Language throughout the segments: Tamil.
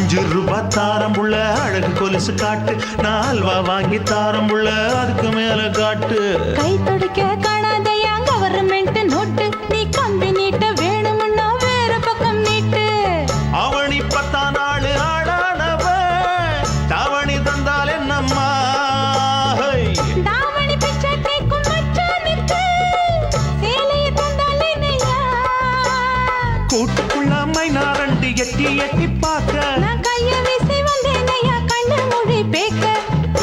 5 ரூபா தாரம்புள்ள அழகு கொலுசு காட்டு, நான் அல்வா வாங்கி தாரம்புள்ள அதுக்கு மேல காட்டு. கை துடிக்க காணாதையா கவர்மெண்ட் நோட்டு, நீ கம்பி நீட்ட வேணும்னா வேற பக்கம் நீட்டு. அவனி 10 நாள் ஆடானவ தாவணி தந்தால் என்னம்மா? தாவணி பிச்சை கேக்கும் மச்சானுக்கு சேலையை தந்தால் என்னையா? கூட்டுக்குள்ள மைனாரண்டி எட்டி எட்டி பார்க்க, நான் கைய வீசி வந்தேனையா கண்ணு மொழி பேக்க.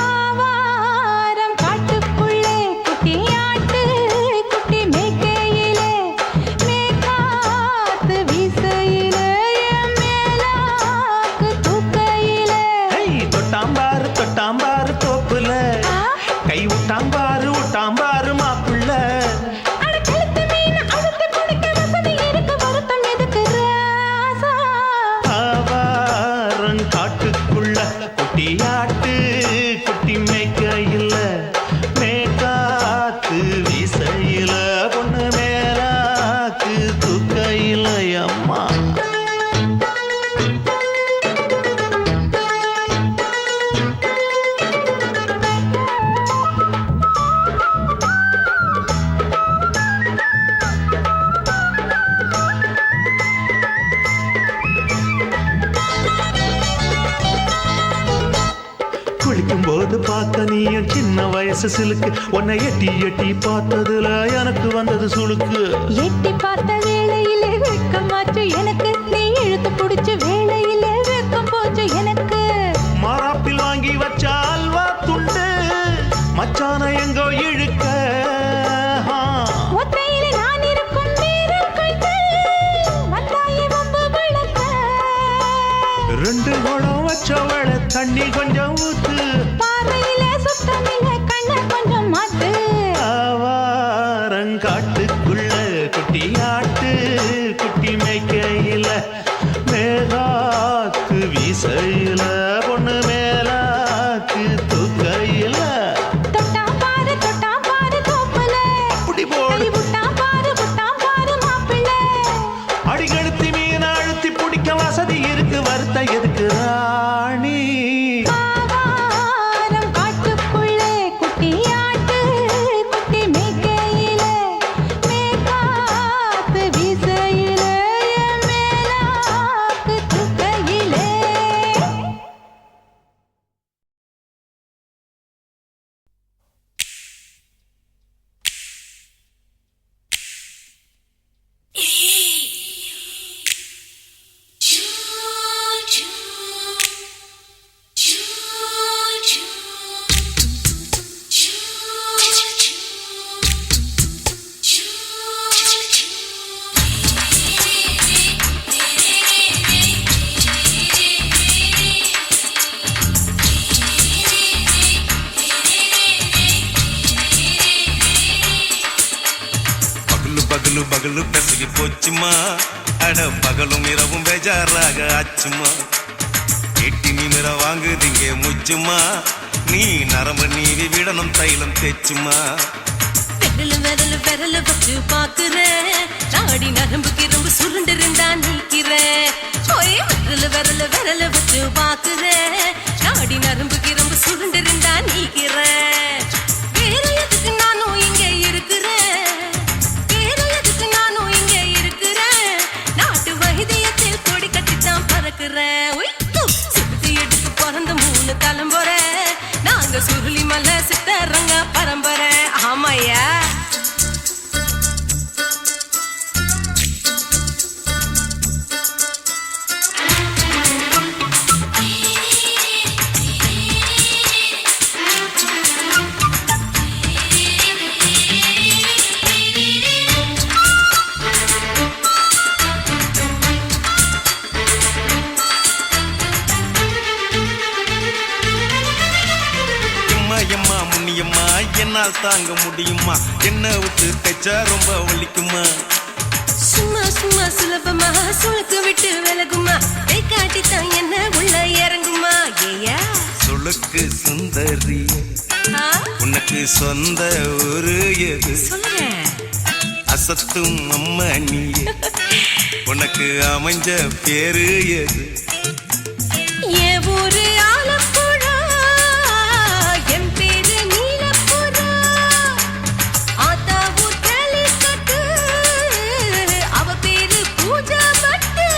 ஆவாரம் காட்டுக்குள்ளே குட்டி ஆட்டு குட்டி மேய்க்கையிலே, மேற்காத்து வீசையிலே, என் மேலாக்கு தூக்கையிலே. தொட்டாம்பாரு தொட்டாம்பாரு தோப்புல, கை விட்டாம்பாரு விட்டாம்பாரு மாப்புள்ள. அட கழுத்து மீன் அழுத்து குடிக்க வசதி இருக்கு, வருத்தம் எதுக்கு ராசா? ஆவாரம் காட்டுக்குள்ள குட்டியாட்டு குட்டி மேய்க்கையில, மேற்காத்து வீசையில, பொண்ணு மேலாக்கு தூக்கையில. அம்மா குளிக்கும் போது பார்க்க நீயும் சின்ன வயசு சிலுக்கு, உன்னை எட்டி எட்டி பார்த்ததுல எனக்கு வந்தது சுளுக்கு. எட்டி பார்த்த வேளையிலே வெட்கமாச்சு எனக்கு, நீ இழுத்து பிடிச்ச வேளையிலே வெட்கம் போச்சு எனக்கு. மாறாப்பில் வாங்கி வச்ச அல்வா துண்டு மச்சான எங்கோ இழுக்க. ஒத்தையிலே நான் இருக்கும் நேரம் கண்டு வந்தாயே வம்பு விளக்க. 2 குடம் வச்சவள தண்ணி கொஞ்சம் ஊத்து, பாறையிலே சுத்தமில்லை கண்ண கொஞ்சம் மாத்து. ஆவாரங்காட்டுக்குள்ள குட்டியாட்டு குட்டி மேய்க்கையில, மேலாக்கு வீசையில, பொண்ணு மேலாக்கு தூக்கையில. தொட்டாம் பாரு தோப்புல, அப்படி போடு கை விட்டாம் பாரு மாப்பிள்ளை. அடிகழுத்தி மீன் அழுத்தி பிடிக்க வசதி இருக்கு, வருத்த எதுக்கு ராணி? ஆவாரம் காட்டுக்குள்ளே குட்டி ஆட்டு குட்டி மேய்க்கையிலே, மேற்காத்து வீசையிலே, என் மேலாக்கு தூக்கையிலே. பகலு பகலு பெசகி போச்சுமா, அட பகலும் இரவும் பேஜாராக ஆச்சுமா. எட்டி நிமிர வாங்குதிங்க முச்சுமா, நீ நரம்பு நீவி விடணும் தைலம் தேச்சுமா. விரல வச்சு பாக்குறேன், நாடி நரம்பு கிரம்பு சுருண்டு இருந்தா நீக்கிறேன். விரல வச்சு பாக்குறேன், நாடி நரம்பு கிரம்பு சுருண்டு இருந்தா நீக்கிறேன். வேற எதுக்கு நானும் இங்க இருக்கிறேன், வேற எதுக்கு நானும் இங்க இருக்கிறேன். நாட்டு வைத்தியத்தில் கொடி கட்டித்தான் பறக்கிறேன். சுத்தி எடுத்து பிறந்த 3 தலைமுறை, நாங்க சுருளி மலை சித்தரங்க பரம்பரை. ஆமையா எம்மா முன்னியம்மா என்னால் தாங்க முடியுமா, என்ன விட்டு தைச்சா ரொம்ப வலிக்குமா. சும்மா சும்மா சுலபமா சுளுக்கு விட்டு விலகுமா, கை காட்டித்தான் என்ன உள்ள இறங்குமா. ஏயா சுளுக்கு சுந்தரி, உனக்கு சொந்த ஊரு எது? சொல்றேன் அசத்தும் அம்மா நீ, உனக்கு அமைஞ்ச பேரு எது? என் ஊரு ஆலப்புழா, என் பேரு நீலப்புறா. ஆத்தா ஊர் கேலிக்கட்டு, அவ பேரு பூஜா பட்டு.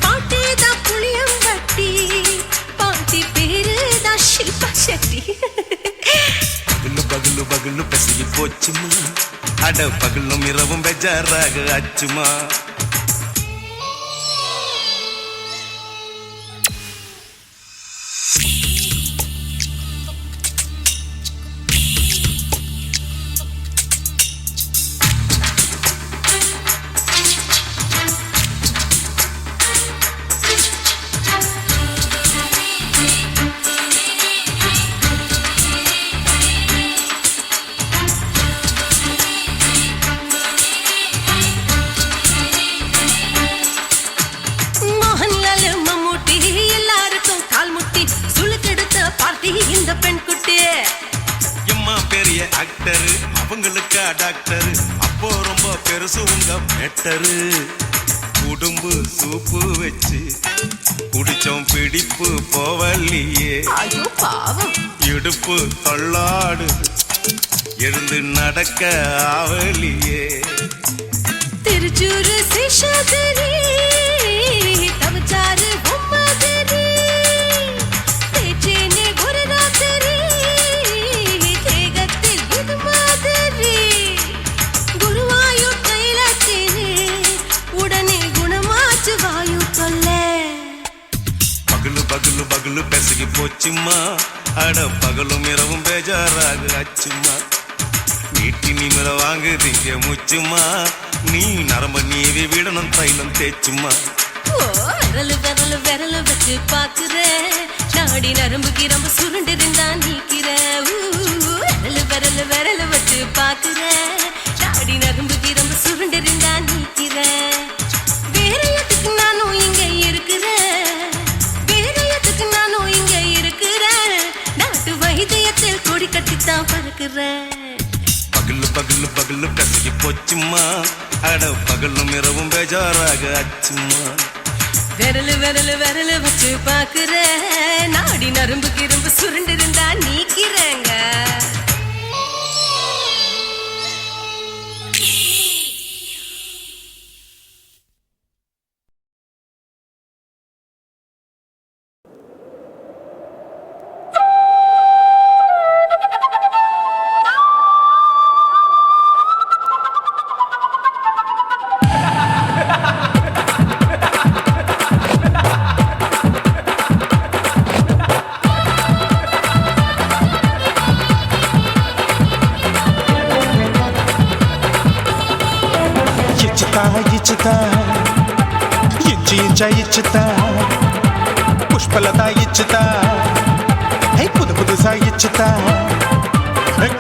பாட்டிதான் புளியம்பட்டி, பாட்டி பேருதான் ஷில்பா செட்டி. பகலு பகலு பகலு பசிக்கு போச்சுமா, அட பகலும் இரவும் பெஜாராக ஆச்சுமா. மோகன்லால் மம்மூட்டி எல்லாருக்கும் கால் முட்டி சுளுக்கெடுத்த பார்ட்டி இந்த பெண் குட்டி. எம்மா பெரிய ஆக்டரு, அவங்களுக்கா டாக்டரு, அப்போ ரொம்ப பெருசு உங்க மேட்டரு. உடும்பு சூப்பு வச்சு குடிச்சோம் பிடிப்பு போவல்லையே. ஐயோ பாவம். இடுப்பு தொள்ளாடு எழுந்து நடக்க ஆவலியே. திருச்சூரு சேஷாதிரி, தவச்சாரு பொம்மதிரி, தேச்சேனே ஒரு ராத்திரி, தேகத்தில் இது மாதிரி. குருவாயூர் தைலத்திலே உடனே குணமாச்சு வாயு தொல்லை. பகலு பகலு பகலு பெசகி போச்சுமா, அட பகலும் இரவும் பேஜாராக ஆச்சுமா. நீட்டி நிமிர வாங்குதீங்க முச்சுமா, நீ நரம்ப நீவி விடணும் தைலம் தேச்சுமா. ஓ விரலு விரலு விரலு வச்சு பாக்குற, நாடி நரம்பு கிரம்பு சுருண்டிருந்தா நீக்கிற. விரலு விரலு விரலு வச்சு பாக்குற, நாடி நரம்பு கிரம்பு சுருண்டிருந்தா நீக்கிற. வேற எதுக்கு நானும் இங்க இருக்கிறேன், வேற எதுக்கு நானும் இங்க இருக்கிறேன். நாட்டு வைத்தியத்தில் கொடி கட்டித்தான் பறக்கிறேன். பகலு பகலு பகலு பெசகி போச்சுமா, அட பகலும் இரவும் பேஜாராக ஆச்சுமா. விரலு விரலு விரலு வச்சு பாக்குற, நாடி நரம்பு கிரம்பு சுருண்டிருந்தா நீக்கிறேங்க. ఇచ్చుతా ఇంచి ఇంచా ఇచ్చుతా పుష్పలతా ఇచ్చుతా హై புது புதுசா இச்சுதா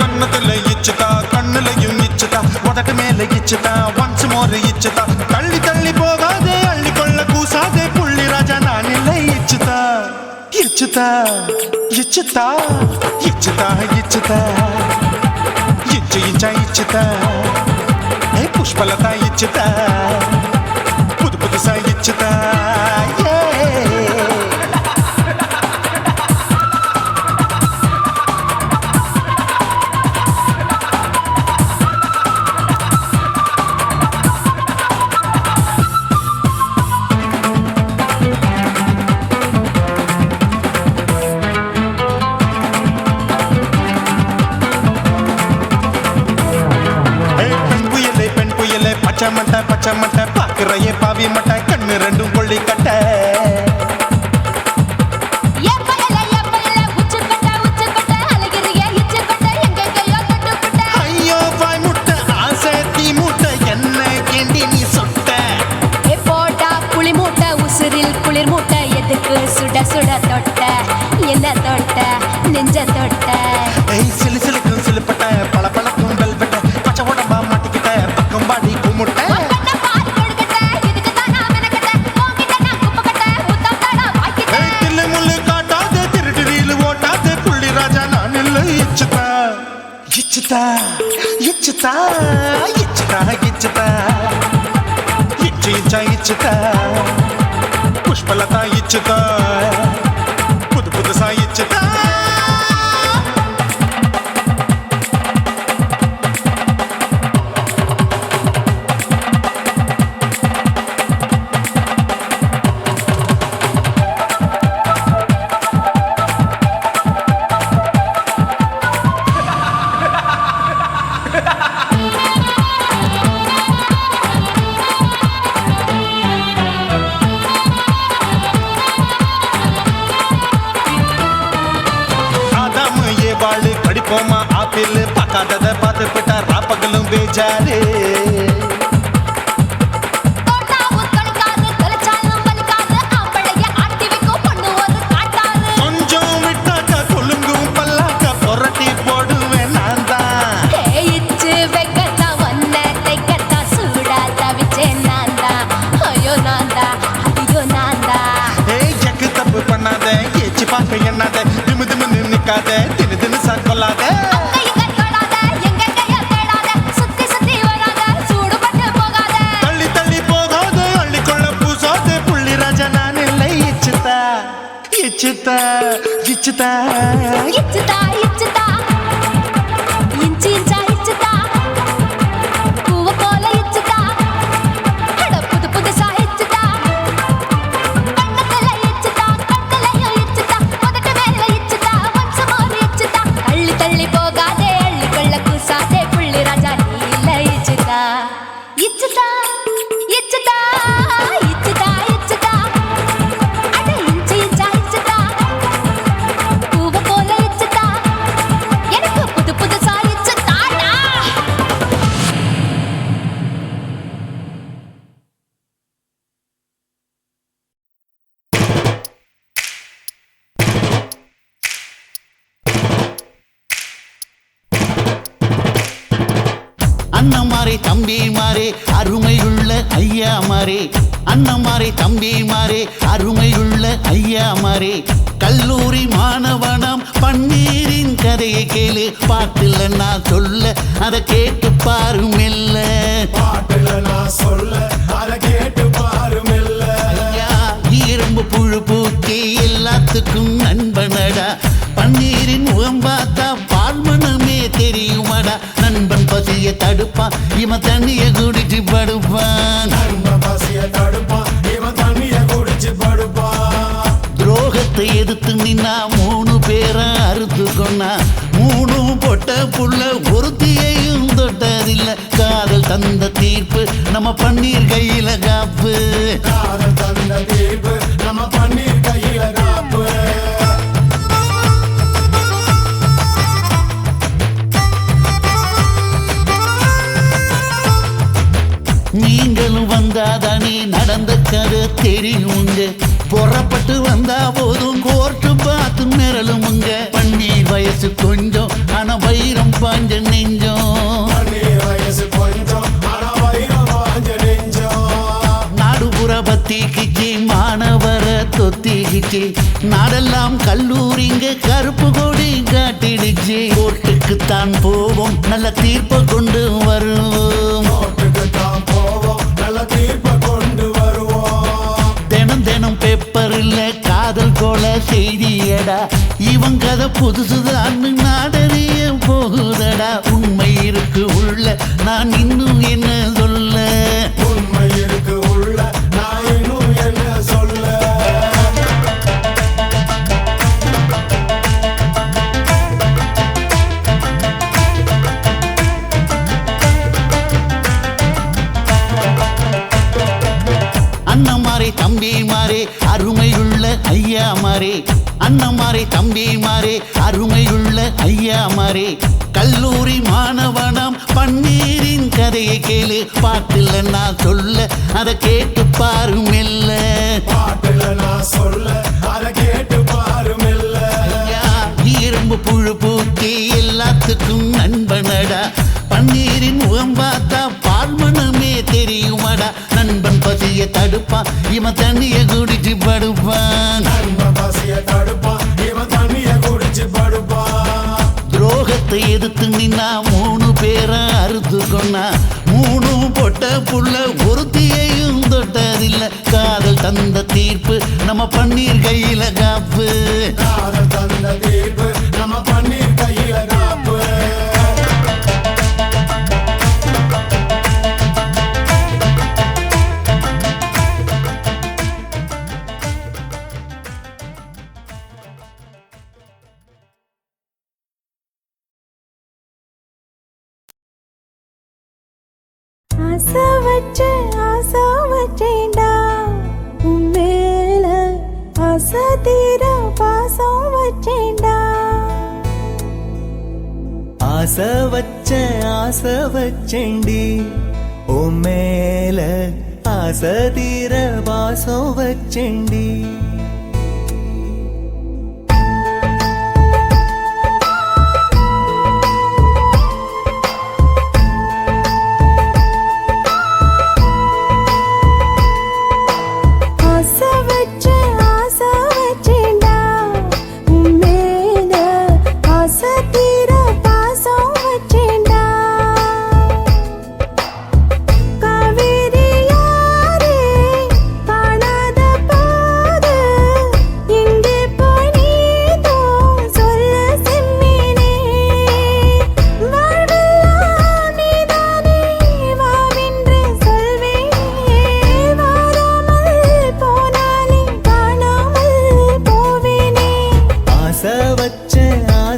கண்ணத்துல இச்சுதா கண்ணுலையும் இச்சுதா உதட்டு மேல இச்சுதா ஒன்ஸ் மோர் இச்சுதா தள்ளி தள்ளி போகாதே அள்ளி கொள்ள கூசாதே புள்ளி ராஜா நான் இல்லை இச்சுதா இச்சுதா இச்சுதா இச்சுதா இச்சுதா இச்சு இச்சா இச்சுதா పుష్పలతా ఇచ్చుతా புது புதுசா இச்சுதா பச்சை மட்டை பாக்குறையே பாவி மட்டை கண்ணு ரெண்டும் கொள்ளி கட்ட ஐயோ வாய் முட்டை ஆசை தீ மூட்டை என்ன கேண்டி நீ சொட்ட போட்டா புளி மூட்டை உசுரில் குளிர் மூட்டை எதுக்கு சுட சுட தொட்ட என்ன தொட்ட நெஞ்ச தொட்ட சிலு சிலுக்கும் சிலுப்பட்ட பல பழக்கும் வெல்வெட்ட பச்சை உடம்பா மாட்டிக்கிட்ட பக்கம் பாடி குமுட்ட இச்சுதா இச்சுதா இச்சுதா இச்சுதா இச்சு இச்சா இச்சுதா புஷ்ப புஷ்பலதா இச்சுதா புது புதுசா இச்சுதா படிப்போமா ஆப்பிள் பார்க்காதத பார்த்து விட்டா ராப்பகலும் பேஜாரு கொஞ்சம் விட்டாக்க கொலுங்கும் பல்லாக்க புரட்டி போடுவேன் நான் தான் ஜக்கு தப்பு பண்ணாத ஏச்சு பார்க்க எண்ணாத திமு திமு நின்னுக்காத தினு தினு சாக்கொள்ளாத தள்ளி தள்ளி போகாத அள்ளிக்கொள்ள பூசாத புள்ளி ராஜா நான் இல்லை இச்சுதா இச்சுதா இச்சுதா இச்சுதா இச்சுதா இஞ்சி இஞ்சா இச்சுதா பூவ போல இச்சுதா புது புதுசா இச்சுதா கண்ணத்துல இச்சுதா கண்ணலையும் இச்சுதா முதட்டு மேல இச்சுதா வம்சமோர் இச்சுதா தள்ளி தள்ளி போகாதே அள்ளி கொள்ள கூசாதே புள்ளி ராஜா நீ இல்ல இச்சுதா இச்சுதா இச்சுதா இச்சுதா இச்சுதா அட இஞ்சி இஞ்சா இச்சுதா பூவ போல இச்சுதா எனக்கு புது புதுசா இச்சுதாடா அண்ணன் மாறே தம்பி மாறே அருமையுள்ள ஐயா மாறே அண்ணன் மாறே தம்பி மாறே அருமையுள்ள ஐயா மாறே கல்லூரி மாணவனாம் பன்னீரின் கதையை கேளு பாட்டுல நான் சொல்ல அதை கேட்டு பாரு மெல்ல ஐயா இரும்பு புழு பூக்கி எல்லாத்துக்கும் நண்பனடா பன்னீரின் முகம் பார்த்தா பால்மனமே தெரியுமாடா நண்பன் பசிய தடுப்பான் இவன் தண்ணிய குடிச்சு படுப்பான் துரோகத்தை எதிர்த்து நின்னா 3 பேரை அறுத்து கொன்னா 3 பொட்ட புள்ள ஒருத்தியையும் தொட்டதில்லை காதல் தந்த தீர்ப்பு நம்ம பன்னீர் கையில காப்பு நீங்களும் வந்தாதானே நடந்த கதை தெரியுங்க புறப்பட்டு வந்தா போதும் கோர்ட்டு பார்த்து மிரளுமுங்க பன்னீர் வயசு கொஞ்சம் ஆனா வைரம் பாஞ்ச நெஞ்சம் நாடுபுற பத்திக்கிச்சு மாணவர தொத்திக்கிச்சு நாடெல்லாம் கல்லூரிங்க கருப்பு கொடி காட்டிடுச்சு கோர்ட்டுக்குத்தான் போவோம் நல்ல தீர்ப்பை கொண்டு வருவோம் தினம் தினம் பேப்பர்ல காதல் கொல செய்தியடா இவன் கதை புதுசுதான் நாடறிய போகுதடா உண்மை இருக்கு உள்ள நான் இன்னும் என்ன சொல்ல அண்ணன் மாறே தம்பி மாறே அருமையுள்ள ஐயா மாறே அண்ணன் மாறே தம்பி மாறே அருமையுள்ள ஐயா மாறே கல்லூரி மாணவனாம் பன்னீரின் கதையை கேளு பாட்டுல நான் சொல்ல அதை கேட்டு பாரு மெல்ல ஐயா இரும்பு புழு பூக்கி எல்லாத்துக்கும் நண்பனடா பன்னீரின் முகம் பார்த்தா பால்மனமே தெரியுமாடா நண்பன் பசிய தடுப்பான் இவன் தண்ணிய குடிச்சு படுப்பான் துரோகத்தை எதிர்த்து நின்னா 3 பேரை அறுத்து கொன்னா 3 பொட்ட புள்ள ஒருத்தியையும் தொட்டதில்லை காதல் தந்த தீர்ப்பு நம்ம பன்னீர் கையில காப்பு. காதல் தந்த தீர்ப்பு நம்ம பன்னீர் கையில காப்பு. ஆசை வச்சேன்டா உன் மேல ஆசை தீர பாசம் வச்சேன்டா. ஆசை வச்சேண்டி உன் மேல ஆசை தீர பாசம் வச்சேண்டி.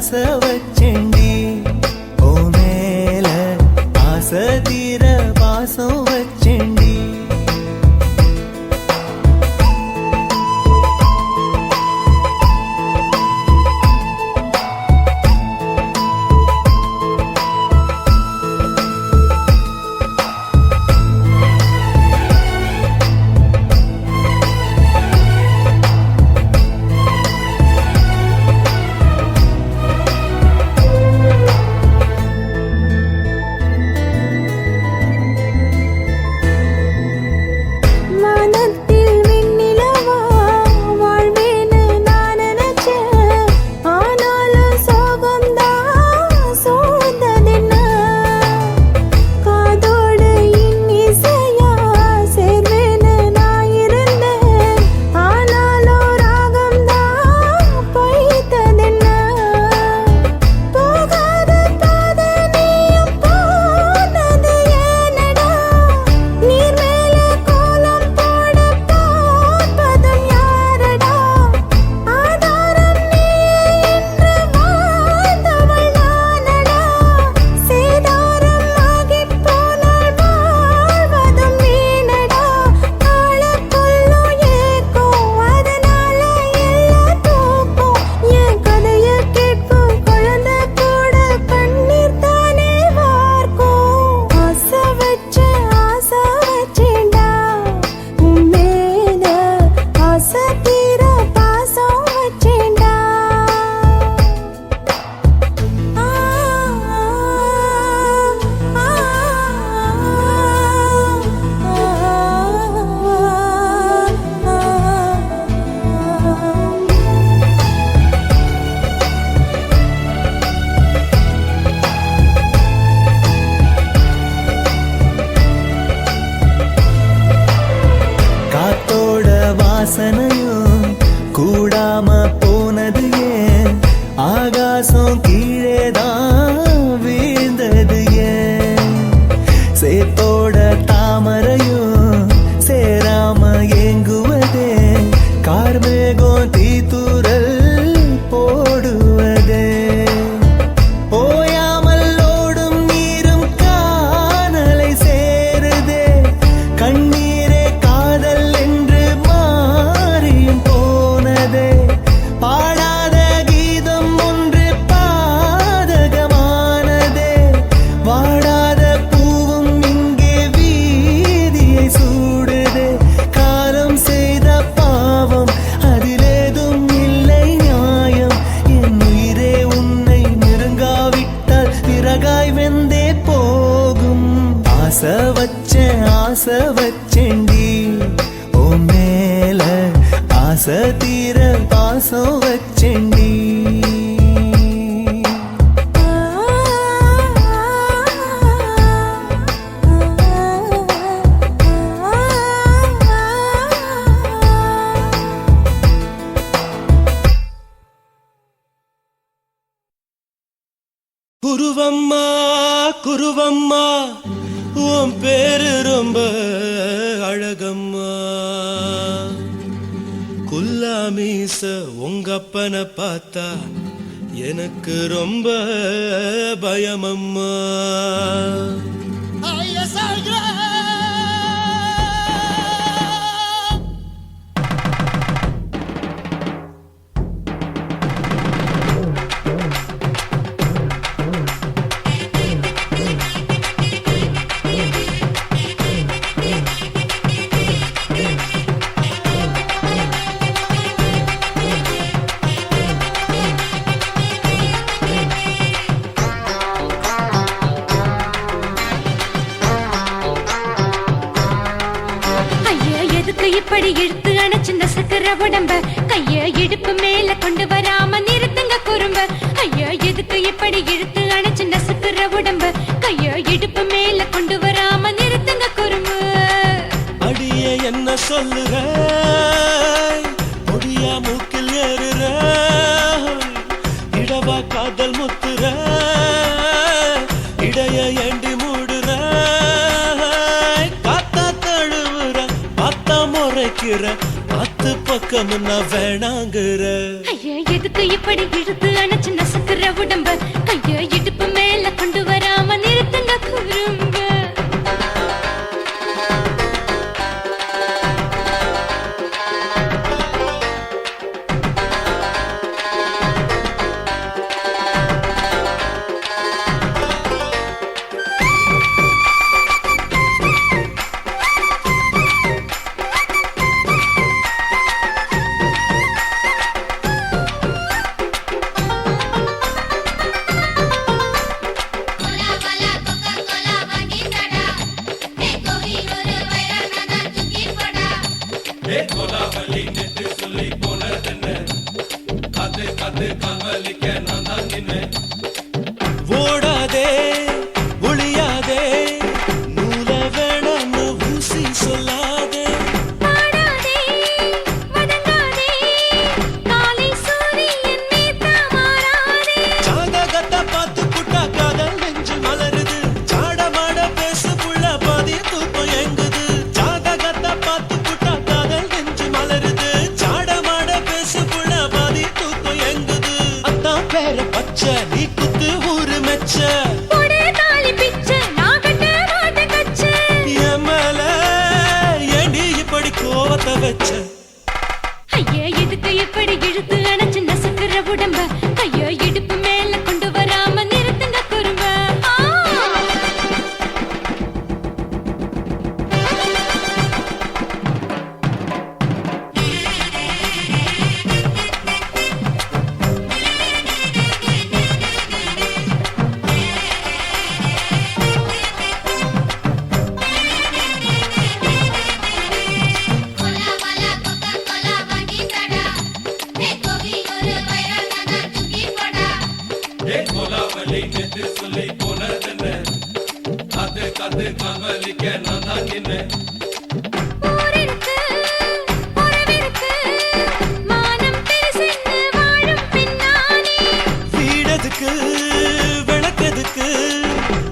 ஆசை வச்சேண்டி உன் மேல ஆசை தீர பாசம் வச்சேண்டி. வாசனையும் கூடாம போனது ஏன் ஆகாசம் கீழேதான் வீழ்ந்தது ஏன் சேத்தோட தாமரையும் சேராம ஏங்குவதே கார்மேகம் தீத்துரல் போடுவதே ஓயாமல் ஓடும் நீரும் காணலை சேருதே கண்ணீரே காதல் என்று மாறியும் போனதே பாடாத கீதம் ஒன்று பாதகமானதே வாடாத பூவும் இங்கே வீதியை சூடுதே காலம் செய்த பாவம் அதிலேதும் இல்லை நியாயம் என் உயிரே உன்னை நெருங்காவிட்டால் பிறகாய் வெந்தே போகும் ஆசை வச்சேண்டி உன் மேல ஆசை தீர பாசம் வச்சேண்டி குருவம்மா குருவம்மா உன் பேரு ரொம்ப அழகம்மா குல்லாமீச உங்க அப்பனை பார்த்தா எனக்கு ரொம்ப பயமம்மா இப்படி இழுத்து அணைச்சு நசுக்கிற உடம்ப கைய இடுப்பு மேல கொண்டு வராம நிறுத்துங்க குறும்ப ஐயா எதுக்கு இப்படி இழுத்து அணைச்சு நசுக்கிற உடம்ப கைய இடுப்பு மேல கொண்டு வராம நிறுத்துங்க குறும்பு அடியே என்ன சொல்லுற முடியா மூக்கில் ஏறுற இடவா காதல் முத்துற இடைய ஏண்டி மூடுற காத்தா தழுவுற பார்த்தா முறைக்கிற பத்து பக்கம் நான் வேணாங்குற ஐயா எதுக்கு இப்படி இழுத்து அணைச்சு நசுக்கிற உடம்ப கைய இடுப்பு மேல கொண்டு வராம நிறுத்துங்க குறும்ப ஓடாதே ஒளியாதே நூல வேணான்னு ஊசி சொல்லாதே ஜாதகத்தை பார்த்து புட்டா காதல் நெஞ்சு மலருது சாடமாட பேசு புள்ள பாதி தூக்கம் எங்குது ஜாதகத்தை பார்த்து புட்டா காதல் நெஞ்சு மலருது சாடமாட பேசு புள்ள பாதி தூக்கம் எங்குது அத்தான் பேர பச்சை நீ குத்து ஊரு மெச்ச என் மேல ஏண்டி இப்படி கோவத்தை வச்ச ஐயா எதுக்கு இப்படி இழுத்து அணைச்சு நசுக்கிற உடம்ப கைய இடுப்பு மேல கொண்டு வராம நிறுத்துங்க குறும்ப ஊரிருக்கு, உறவிருக்கு, மானம் பெருசென்று வாழும் பின்னானே. வீடதுக்கு விளக்கதுக்கு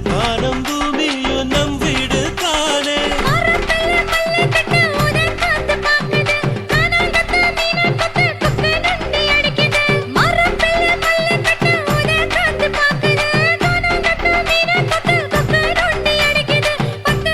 வானம் பூமியும் நம் வீடு தானே மரத்துல மல்லு கட்டு உதன் காத்து பாக்குது. கானாங்கத்து மீனாங்கத்து குக்கு நொண்டி அடிக்குது. மரத்துல மல்லு கட்டு உதன் காத்து பாக்குது. கானாங்கத்து மீனாங்கத்து குக்கு நொண்டி அடிக்குது. பத்து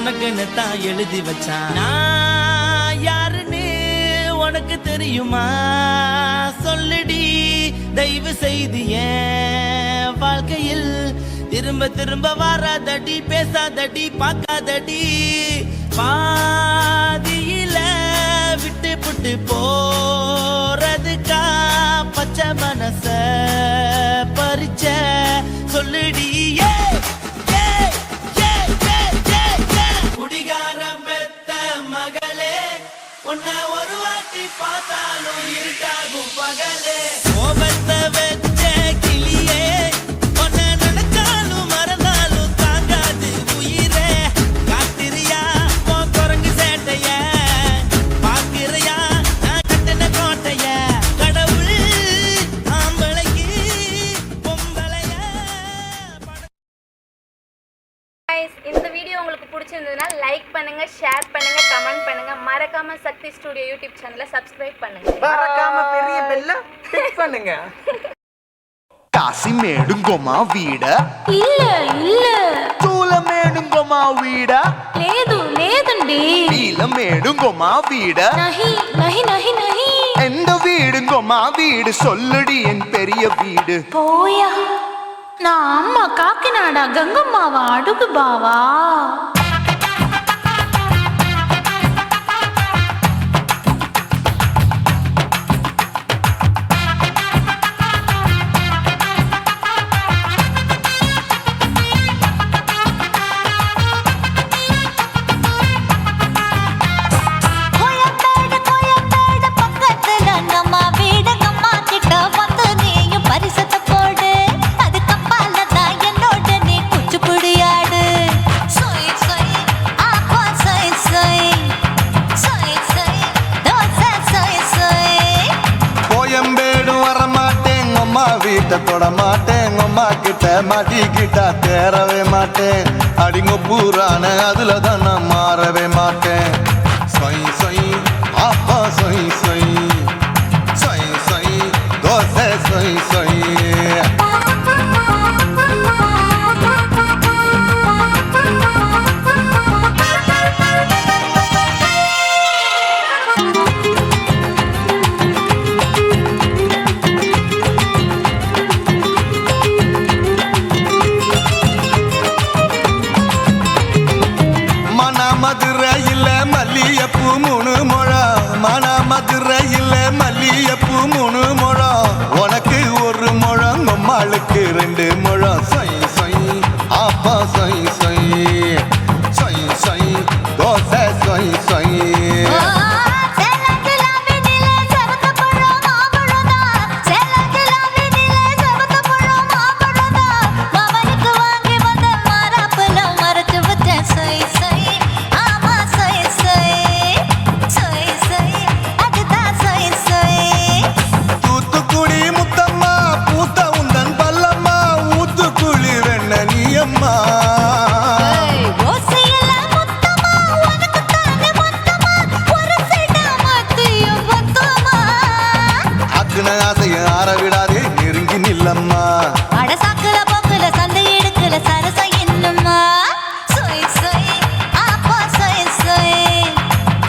உனக்குன்னு தான் எழுதி வச்சான். நான் யாருன்னு உனக்கு தெரியுமா? சொல்லுடி தயவு செய்து என் வாழ்க்கையில் திரும்ப திரும்ப வராதடி, பேசாதடி, பார்க்காதடி. பாதியில விட்டு புட்டு போறதுக்கா பச்சை மனச பறிச்ச சொல்லுடி. குடிகாரம் பெத்த மகளே, உன்னை ஒரு வாட்டி பார்த்தாலும் இருட்டாகும் பகலே. கோபத்தை வச்ச கிளியே, உன்னை நினைச்சாலும் மறந்தாலும் தாங்காது உயிரே. காத்திரியா உன் குரங்கு சேட்டைய, பாக்கிறியா நான் கட்டின கோட்டைய. கடவுள் ஆம்பளைக்கு பொம்பளைய. இந்த வீடியோ உங்களுக்கு பிடிச்சிருந்ததுன்னா லைக் பண்ணுங்க, ஷேர் பண்ணுங்க, கமெண்ட் பண்ணுங்க. மறக்காம சக்தி ஸ்டுடியோ யூடியூப் சேனலை சப்ஸ்கிரைப் பண்ணுங்க. மறக்காம பெரிய பெல்ல கிளிக் பண்ணுங்க. కాసి మేడుంగోమా వీడ இல்ல இல்ல తూల మేడుంగోమా వీడ లేదు లేదండి. వీల మేడుంగోమా వీడ நஹி நஹி நஹி நஹி. எந்த வீடுங்கோமா வீடு சொல்லுடி என் பெரிய வீடு. போயா, நான் அம்மா காக்கிநாடா கங்கம்மாவா அடுகு பாவா. தொட மாட்டேன், அம்மா கிட்ட மாட்டிக்கிட்டா தேரவே மாட்டேன். அடிங்க பூரான அதுல தான் நான் மாறவே மாட்டேன். சொய் சொய் அப்பா சொய் சொய் சொய் சொய் தோசை சொய் சொய். மதுரையில் மல்லியப்பூ 3 முழம், மன மதுரையில் மல்லியப்பூ 3 முழம். உனக்கு 1 முழம், அம்மாளுக்கு 2 முழம். சொய் சொய் அப்பா சொய் சொய் சொய் சொய் தோசை சொய் சொய். ஆரவிடாதே நெருங்கி நில்லம்மா. அடசாக்குல போக்குல சந்தை எடுக்கல சரச என்னம்மா. சொய் சொய் அப்பா சொய் சொய்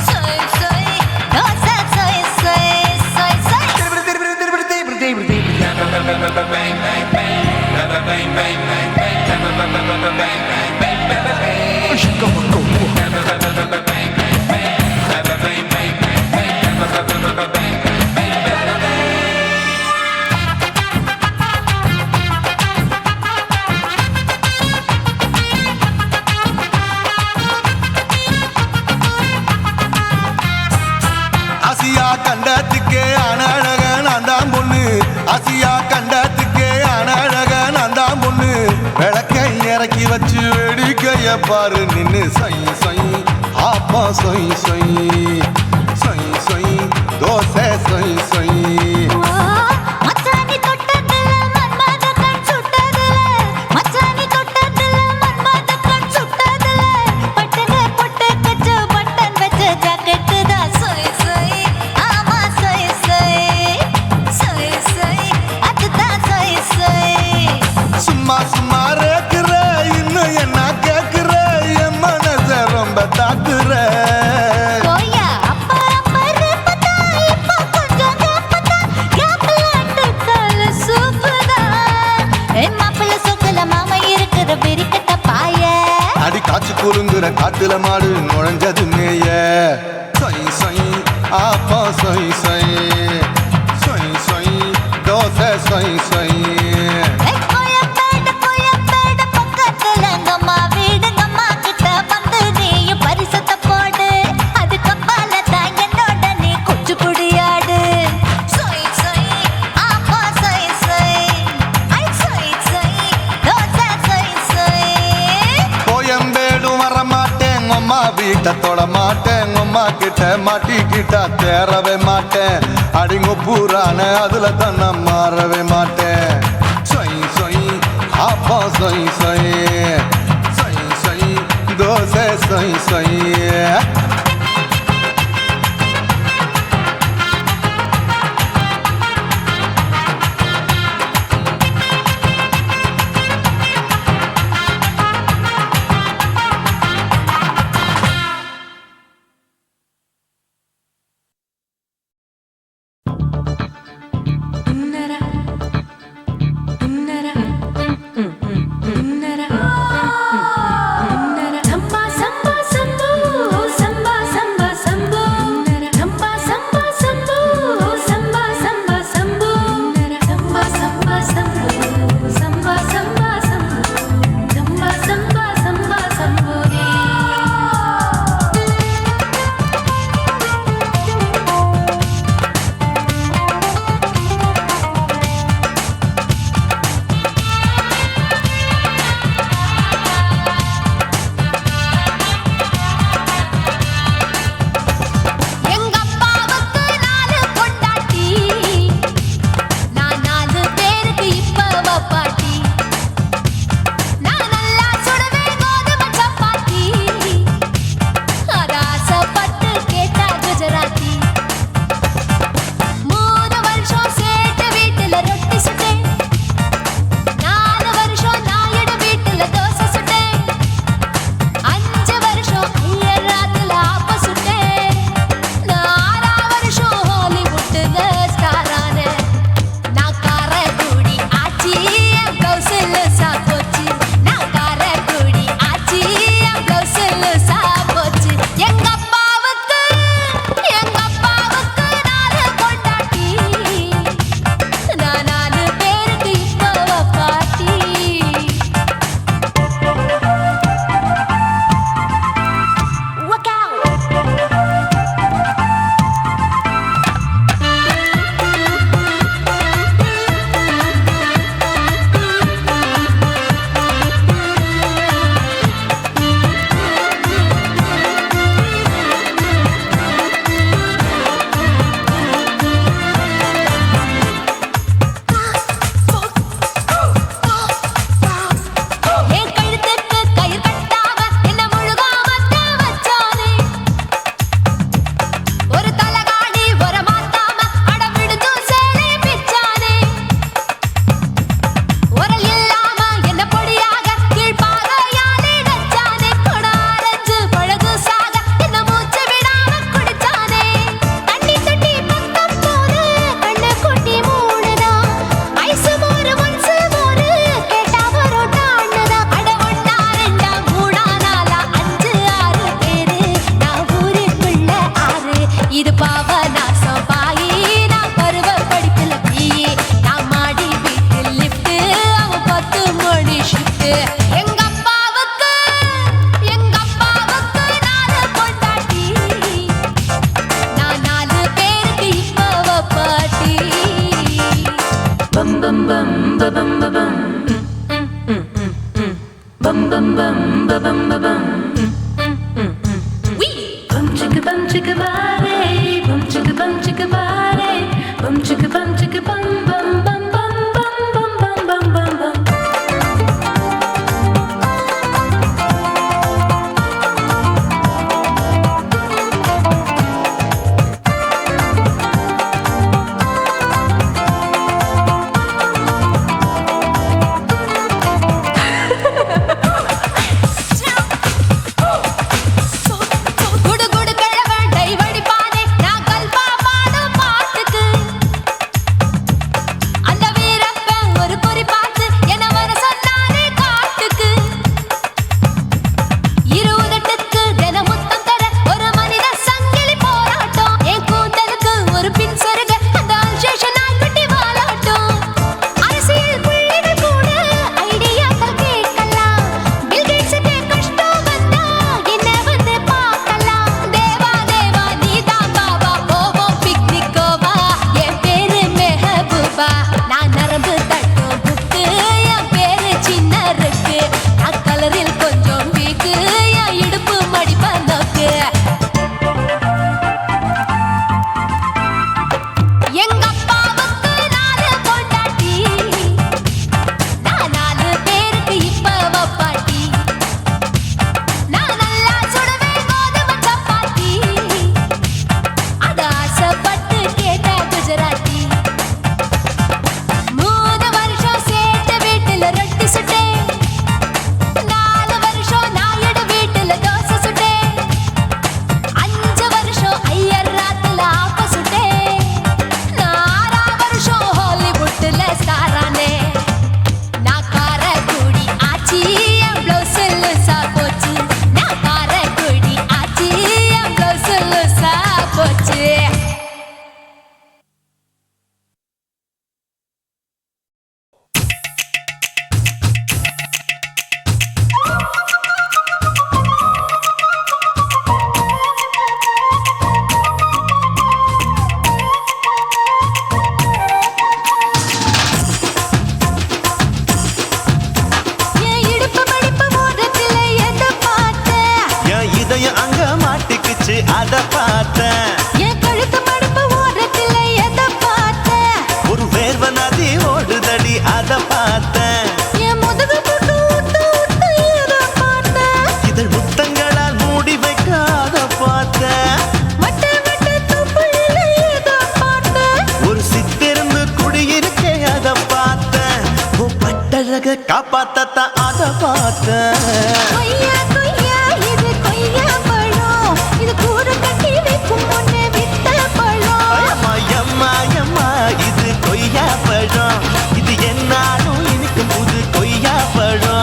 சொய் சொய் தோசை சொய் சொய் சொய் சொய். ஆசியா கண்டத்துக்கே அனழக நான் தான் பொண்ணு. ஆசியா கண்டத்துக்கே அனழக நான் தான் பொண்ணு. விளக்கை இறக்கி வச்சு வேடிக்கைய பாரு நின்னு. சொய் சொய் ஆப்பா சொய் சொய் சொய் சொய் தோசை சொய் சொய். மச்சானி தொட்டதுல மன்மத கண் சுட்டதுல, மச்சானி தொட்டதுல மன்மத கண் சுட்டதுல. பட்டன பொட்டு கச்சு பட்டன் வச்ச ஜாக்கெட்டு தான். சொய் சொய் ஆமா சொய் சொய் சொய் சொய் அதுதான் சொய் சொய். சும்மா சும்மா ரேக்குற இன்னும் என்ன கேக்குற என் மனச ரொம்ப ஆத்துல மாடு நுழைஞ்சது மேய சொய் சொய் ஆப்பா சொய் சொய் சொய் சொய் தோசை சொய் சொய் கோயம்பேடு பக்கத்துல எங்கம்மா வீடு அம்மா கிட்ட வந்து நீயும் பரிசத்தை போடு அது கப்பால தான் என்னோட நீ குச்சி புடியாடு சொய் சொய் ஆப்பா சொய் சொய் ஐ சொய் சொய் தோசை சொய் சொய் கோயம்பேடும் வரமாட்டேன் அம்மா வீட்டை தொட மாட்டேன் அம்மா கிட்ட மாட்டிக்கிட்டா தேரவே மாட்டேன் அடிங்க பூரான அதுல தான் நான் மாறவே மாட்டேன் சொய் சொய் ஆப்பா சொய் சொய் சொய் சொய் தோசை சொய் சொய் சம்பா சம்பா சம்போ சம்பா சம்பா சம்போ சம்பா சம்பா சம்போ சம்பா சம்பா சம்போ சம்பா சம்பா சம்போ சம்பா சம்பா சம்போ சம்பா சம்பா சம்பா சம்போ எங்க அப்பாவுக்கு 4 பொண்டாட்டி நான் 4 பேருக்கு இப்ப பாட்டி நான் நல்லா சுடுவேன் கோதுமை சப்பாத்தி அது ஆசைப்பட்டு கேட்டா குஜராத்தி 3 வருஷம் சேட்டு வீட்டுல ரொட்டி சுட்டேன் 4 வருஷம் நாயுடு வீட்டுல தோசை சுட்டேன் 5 வருஷம் ஐயர் ராத்துல ஆப்ப சுட்டேன் நான் 6 வருஷம் ஹாலிவுட்ல ஸ்டார் ஆனேன் நான் காரைக்குடி ஆச்சி என் பிளவுஸ்ல சாப்போச்சு நான் காரைக்குடி ஆச்சி என் பிளவுஸ்ல சாப்போச்சு எங்க அப்பாவுக்கு 4 பொண்டாட்டி நான் 4 பேருக்கு இப்ப பாட்டி Look out! என் கழுத்துக்கு கயிறு கட்டாம என்ன முழுகாம வச்சானே ஒரு தலகாணி ஒரு மாத்தாம அட விடுது சேலை பிச்சானே உரல் இல்லாம என்ன பொடியாக கீழ்பாகையாலே நச்சானே கொடாரஞ்சு பழகு சாக என்ன மூச்சு விடாம குடிச்சானே தண்ணி தொட்டி பக்கம் போரு கண்ணு குட்டி மூடுதா ஐசு மோரு ஒன்சு மோரு கேட்டா பரோட்டா அண்ணதா அட 1 2 3 4 5 6 பேரு நான் ஊருக்குள்ள 6 இது பாவநாசம் பாயி நான் பருவ படிப்புல பிஏ நான் மாடி வீட்டில் லிஃப்ட் அவன் 10 மணி ஷிஃப்ட் எங்க அப்பாவுக்கு 4 பொண்டாட்டி நான் 4 பேருக்கு இப்ப பாட்டி பம் பம் பம் பம் பம் bum bum bum bum bum bum chicka body bum chicka body bum chicka bum bum bum bum bum bum bum bum bum குடு குடு கிழவன் டைவடி அத பார்த்தேன். என் கழுத்து மடுப்பு ஓரத்துல எதை பார்த்தேன்? ஒரு வேர்வ நதி ஓடுதடி அத பார்த்தேன். என் முதுகு போட்டு ஊத்து ஊத்து எதை பார்த்தேன்? இதழ் முத்தங்களால் மூடி வைக்க அத பார்த்தேன். வட்ட வட்ட தொப்புளில எதை பார்த்தேன்? ஒரு சித்திருந்து குடியிருக்க அத பார்த்தேன். உன் பட்டழக காப்பாத்தத்தான் அத பார்த்தேன். கொய்யா கொய்யா இது கொய்யா பழம், இது கூறு கட்டி வைக்கும் முன்னே வித்த பழம். அம்மா எம்மா எம்மா இது கொய்யா பழம். இது என்னாலும் இனிக்கும் புது கொய்யா பழம்.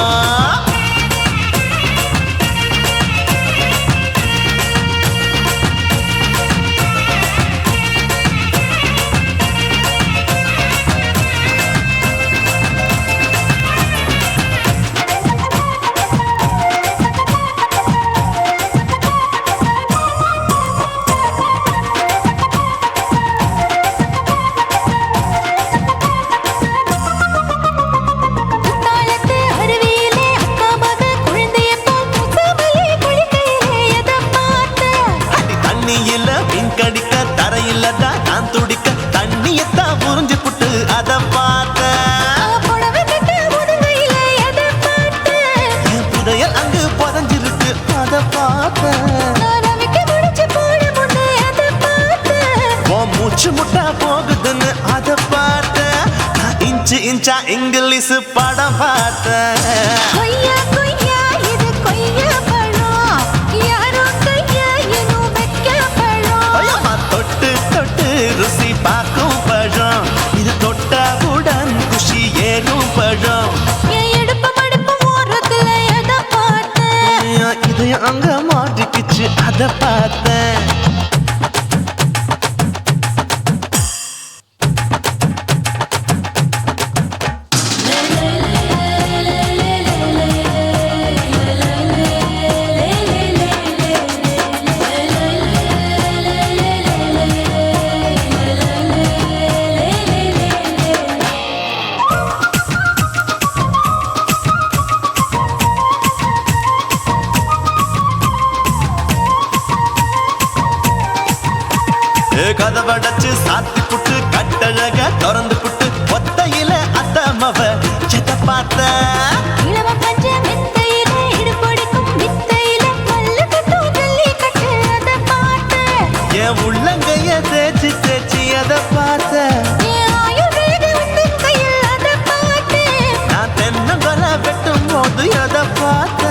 குத்தாலத்து அருவியிலே அக்கா மக குழந்தைய போல் முசாமலே குளிக்கையிலே எதை பார்த்தேன்? அடி தண்ணியில மீன் கடிக்க தரையில்லதான் நான் துடிக்க தண்ணியத்தான் புரிஞ்சு புட்டு அத பார்த்தேன். புடவை கட்ட முதுகையிலே எதை பார்த்தேன்? என் புதையல் அங்கு புதஞ்சிருக்கு அத பார்த்தேன். நான் அவிக்க முடிச்சு போட முன்னே எதை பார்த்தேன்? உன் மூச்சு முட்டா போகுதுன்னு அத பார்த்தேன். நான் இன்ச்சு இன்ச்சா இங்கிலீஷ் படம் பார்த்தேன். கொய்யா கொய்யா இது கொய்யா பழம், யாரோ கையா இன்னும் வைக்க பழம். ஐயம்மா தொட்டு தொட்டு ருசி பார்க்கும் பழம். இது தொட்டவுடன் குஷி ஏறும் பழம். என் இடுப்பு மடுப்பு ஓரத்துல எதை பார்த்தேன்? என் இதயம் அங்க மாட்டிக்கிச்சு அத பார்த்தேன். கதவடைச்சு சாத்தி புட்டு கட்டழக திறந்து புட்டு ஒத்தையில அத்தமவ எதை பார்த்த? இளவ பஞ்ச மெத்தையிலே இடுப்பொடிக்கும் வித்தையில மல்லு கட்டும் ஜல்லி கட்டு அதை பார்த்தேன். என் உள்ளங்கைய தேய்ச்சி தேய்ச்சி எதை பார்த்த? என் ஆயுர்வேத உந்தன் கையில் அதை பார்த்தேன். நான் தென்னங்கொலை வெட்டும் போது எதை பார்த்த?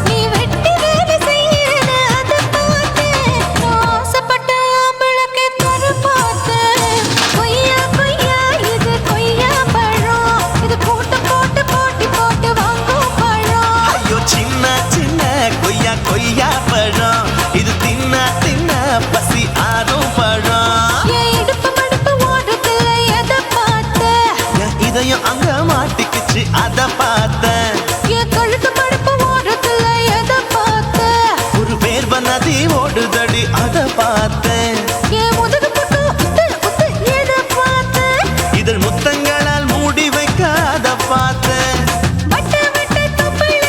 நீ வெட்டி வேலை செய்யறது அதை பார்த்தேன். நான் ஆசைப்பட்ட ஆம்பளுக்கு தர பார்த்தேன். கொய்யா கொய்யா இது கொய்யா பழம், இது போட்டு போட்டு போட்டி போட்டு வாங்கும் பழம். ஐயோ சின்ன சின்ன கொய்யா கொய்யா பழம். இது தின்ன தின்ன பசி ஆறும் பழம். என் இடுப்பு மடுப்பு ஓரத்துல எதை பார்த்தேன்? என் இதயம் அங்க மாட்டிக்கிச்சு அத பார்த்தேன். என் கழுத்து மடுப்பு ஓரத்துல எதை பார்த்தேன்? ஒரு வேர்வ நதி ஓடுதடி அத பார்த்தேன். என் முதுகு போட்டு உத்து உத்து எதை பார்த்தேன்? இதழ் முத்தங்களால் மூடி வைக்க அத பார்த்தேன். வட்ட வட்ட தொப்புளில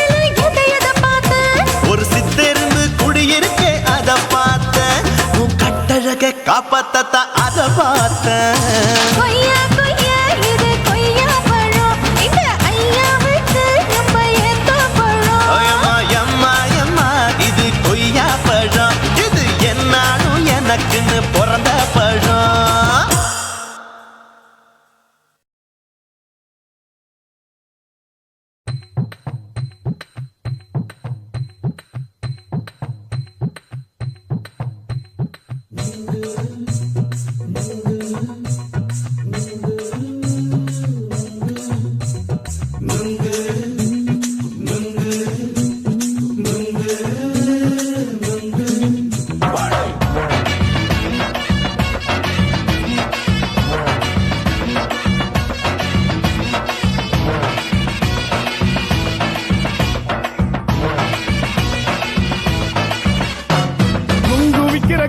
எதை பார்த்தேன்? ஒரு சித்திருந்து குடியிருக்க அத பார்த்தேன். உன் கட்டழக காப்பாத்தத்தான் அத பார்த்தேன். கொய்யா கொய்யா இது கொய்யா பழம், இந்த ஐயாவுக்கு நம்ம ஏத்த பழம். ஐயம்மா எம்மா எம்மா இது கொய்யா பழம். இது என்னாலும் எனக்குன்னு பிறந்த பழம்.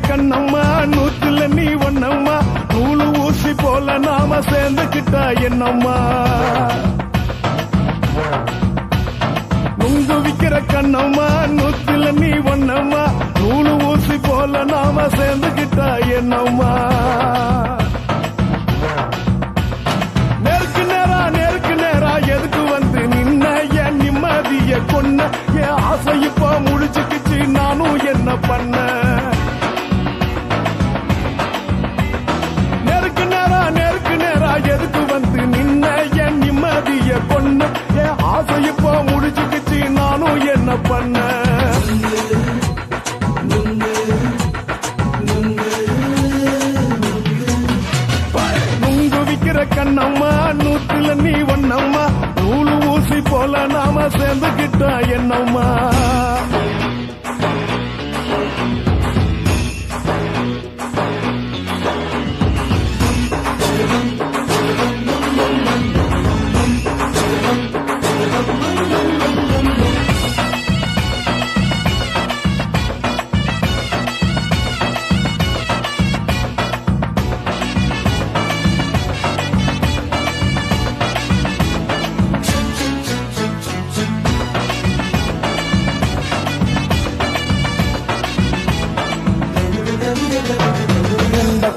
கண்ணம்மா நூத்துல நீ ஒன்னம்மா நூலு ஊசி போல நாம சேர்ந்துக்கிட்டா என்னம்மா நுங்கு விக்கிற கண்ணம்மா நூத்துல நீ ஒண்ணம்மா நூலு ஊசி போல நாம சேர்ந்துகிட்டா என்னம்மா நேருக்கு நேரா எதுக்கு வந்து நின்ன என் நிம்மதிய கொன்ன என் ஆசை இப்ப முடிச்சுக்கிச்சு நானும் என்ன பண்ண நேருக்கு நேரா எதுக்கு வந்து நின்ன என் நிம்மதிய கொன்ன என் ஆசை இப்ப முடிச்சுக்கிச்சு நானும் என்ன பண்ண நுங்கு விக்கிற கண்ணம்மா நூத்துல நீ ஒண்ணம்மா நூலு ஊசி போல நாம சேர்ந்துகிட்டா என்னம்மா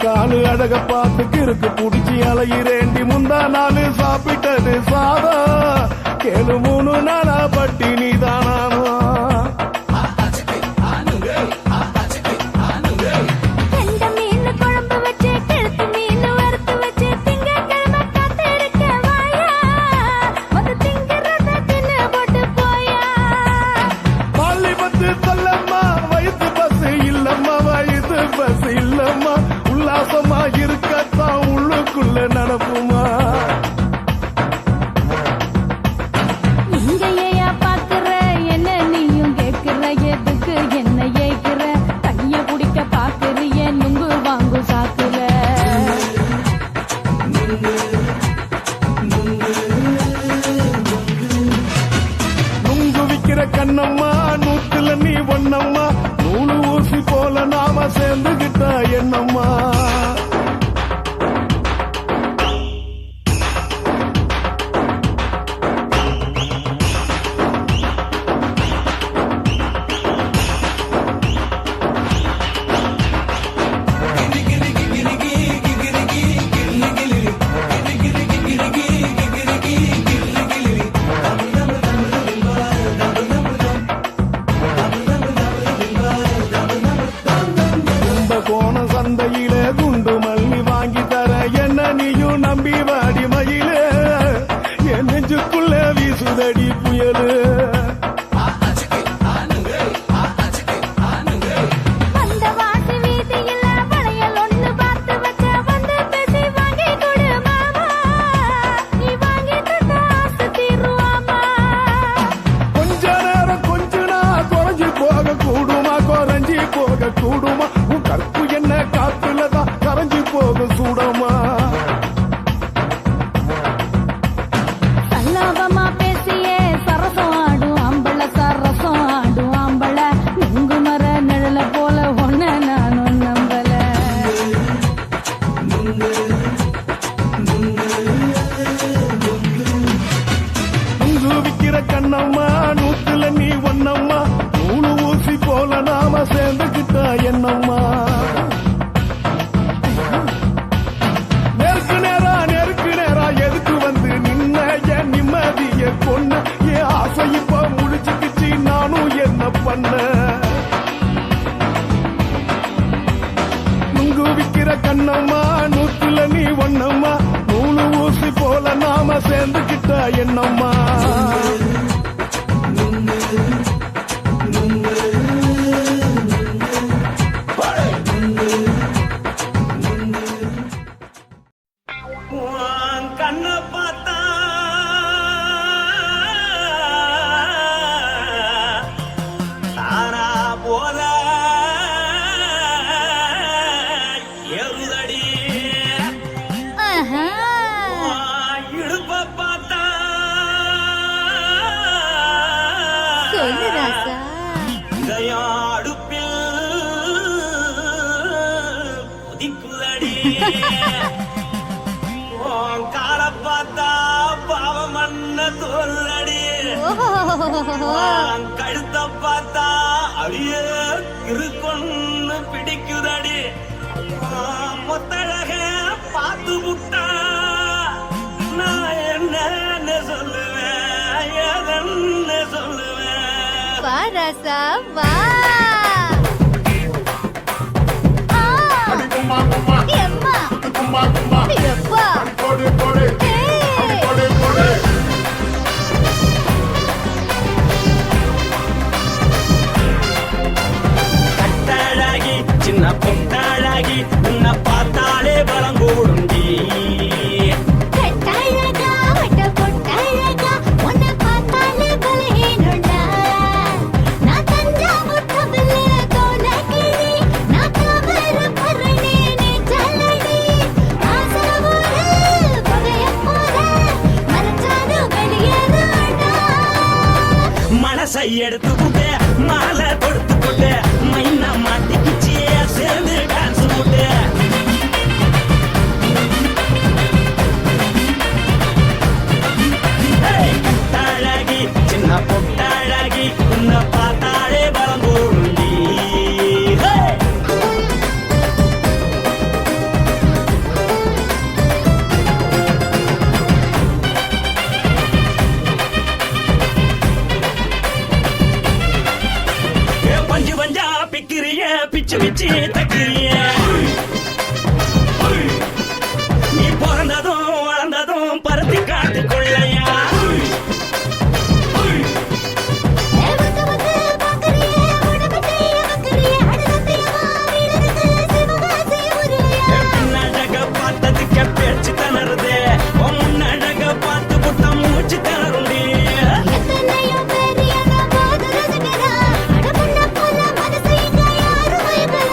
காலு அழக பார்த்து கிறுக்கு புடிச்சி அலையிறேண்டி முந்தா நாலு சாப்பிட்டது சாதம் கேளு 3 நாளா பட்டினி தானானோ கெண்ட மீன் குழம்பு வச்சு கெளுத்து மீன் வறுத்து வச்சு திங்கட்கிழமை காத்திருக்க வாயா வந்து திங்கிறத தின்னு போட்டு போயா பள்ளி பத்து சொல்லம்மா வயிற்று பஸ் இல்லம்மா வயிற்று பஸ் இல்லம்மா உல்லாசமா இருக்கத்தான் உள்ளுக்குள்ள நடப்புமா இங்க ஏயா பாக்குற என்ன நீயும் கேக்குற எதுக்கு என்ன ஏக்குற கைய குடிக்க பாக்குறிய நுங்கு வாங்கு சாக்குற நுங்கு விக்கிற கண்ணம்மா நூத்துல நீ ஒண்ணம்மா நூலு ஊசி போல நாம சேர்ந்துகிட்டா என்னம்மா கோண சந்தையில குண்டு மல்லி வாங்கி தர என்ன நீயும் நம்பி வாடி மயில என் நெஞ்சுக்குள்ள வீசுதடி புயலு அந்த வாசி வீதியில வளையல் ஒண்ணு பார்த்து வச்ச வந்து பேசி வாங்கி கொடு மாமா நீ வாங்கி தந்த ஆசை தீருவாமா கொஞ்ச நேரம் கொஞ்ச நாள் குறைஞ்சி போக கூடுமா குறைஞ்சி போக கூடுமா உன் கற்பு என்ன காத்துலதான் கரைஞ்சி போக சூடமா சல்லாபமா பேசியே சரசம் ஆடும் அம்பள சரசம் ஆடும் அம்பள நுங்கு மர நிழல போல ஒன்ன நானும் நம்பல நுங்கு விக்கிற கண்ணம்மா நூத்துல நீ ஒண்ணம்மா நூலு ஊசி போல நாம சேர்ந்துகிட்டா என்னம்மா நேருக்கு நேரா எதுக்கு வந்து நின்ன என் நிம்மதிய கொன்ன என் ஆசை இப்ப முடிச்சுக்கிச்சு நானும் என்ன பண்ண நுங்கு விக்கிற கண்ணம்மா நூத்துல நீ ஒண்ணம்மா நூலு ஊசி போல நாம சேர்ந்துகிட்டா என்னம்மா கண்ண பார்த்தா தானா போல எருதடி இடுப்ப பார்த்தா சொல்லு ராசா இதயம் அடுப்பில் உதிக்குதடி கால பார்த்தா பாவம் மண்ண தோல்லடி கழுத்த பார்த்தா அடியே இருக்குன்னு பிடிக்குதடி மொத்தழக பார்த்து விட்டா நான் என்ன சொல்லுவேன் எதன்னு சொல்லுவேன் வா ராசா வா அடி கும்மா கும்மா எம்மா கும்மா கும்மா எப்பா போடு போடு அடி போடு போடு கட்டழகி சின்ன பொட்டழகி உன்னை பார்த்தாலே பலம் கூடுண்டி கட்டழகா வட்ட பொட்டழகா உன்னை பார்த்தாலே பலஹீனண்டா நான் தஞ்சா முட்டபில்ல கோலகிரி நான் கவர பரணி நீ ஜல்லடி ஆசவூரு பகைய போல மரச்சாடு வெளியேறாடா மனசை எடுத்து போட்டு மாலை கொடுத்து போட்டு மைனா மாட்டிக்கிச்சு சேர்ந்து டான்ஸ் போட்டு கட்டழகி சின்ன பொட்டழகி உன்னை பார்த்தாலே பலம் கூடுண்டி பஞ்சு பஞ்சா பிக்கிறிய பிச்சு பிச்சு தக்கிறிய நீ பிறந்ததும் வளர்ந்ததும் பருத்தி காட்டு கொள்ளையா வந்து வந்து பாக்கறியே உடம்பத்தைய வக்கறியே அடகத்தையவா வீரருக்கு சிவகாசி உருளையா பின்னழக பார்த்ததுக்கு பேச்சு தளருது முன்னழக பார்த்து புட்ட மூச்சு தளருண்டி எத்தனையோ பேர் என்ன போது ரசிக்கிறா அடபுண்ண போல மனசை இங்க யாரும் வைக்கல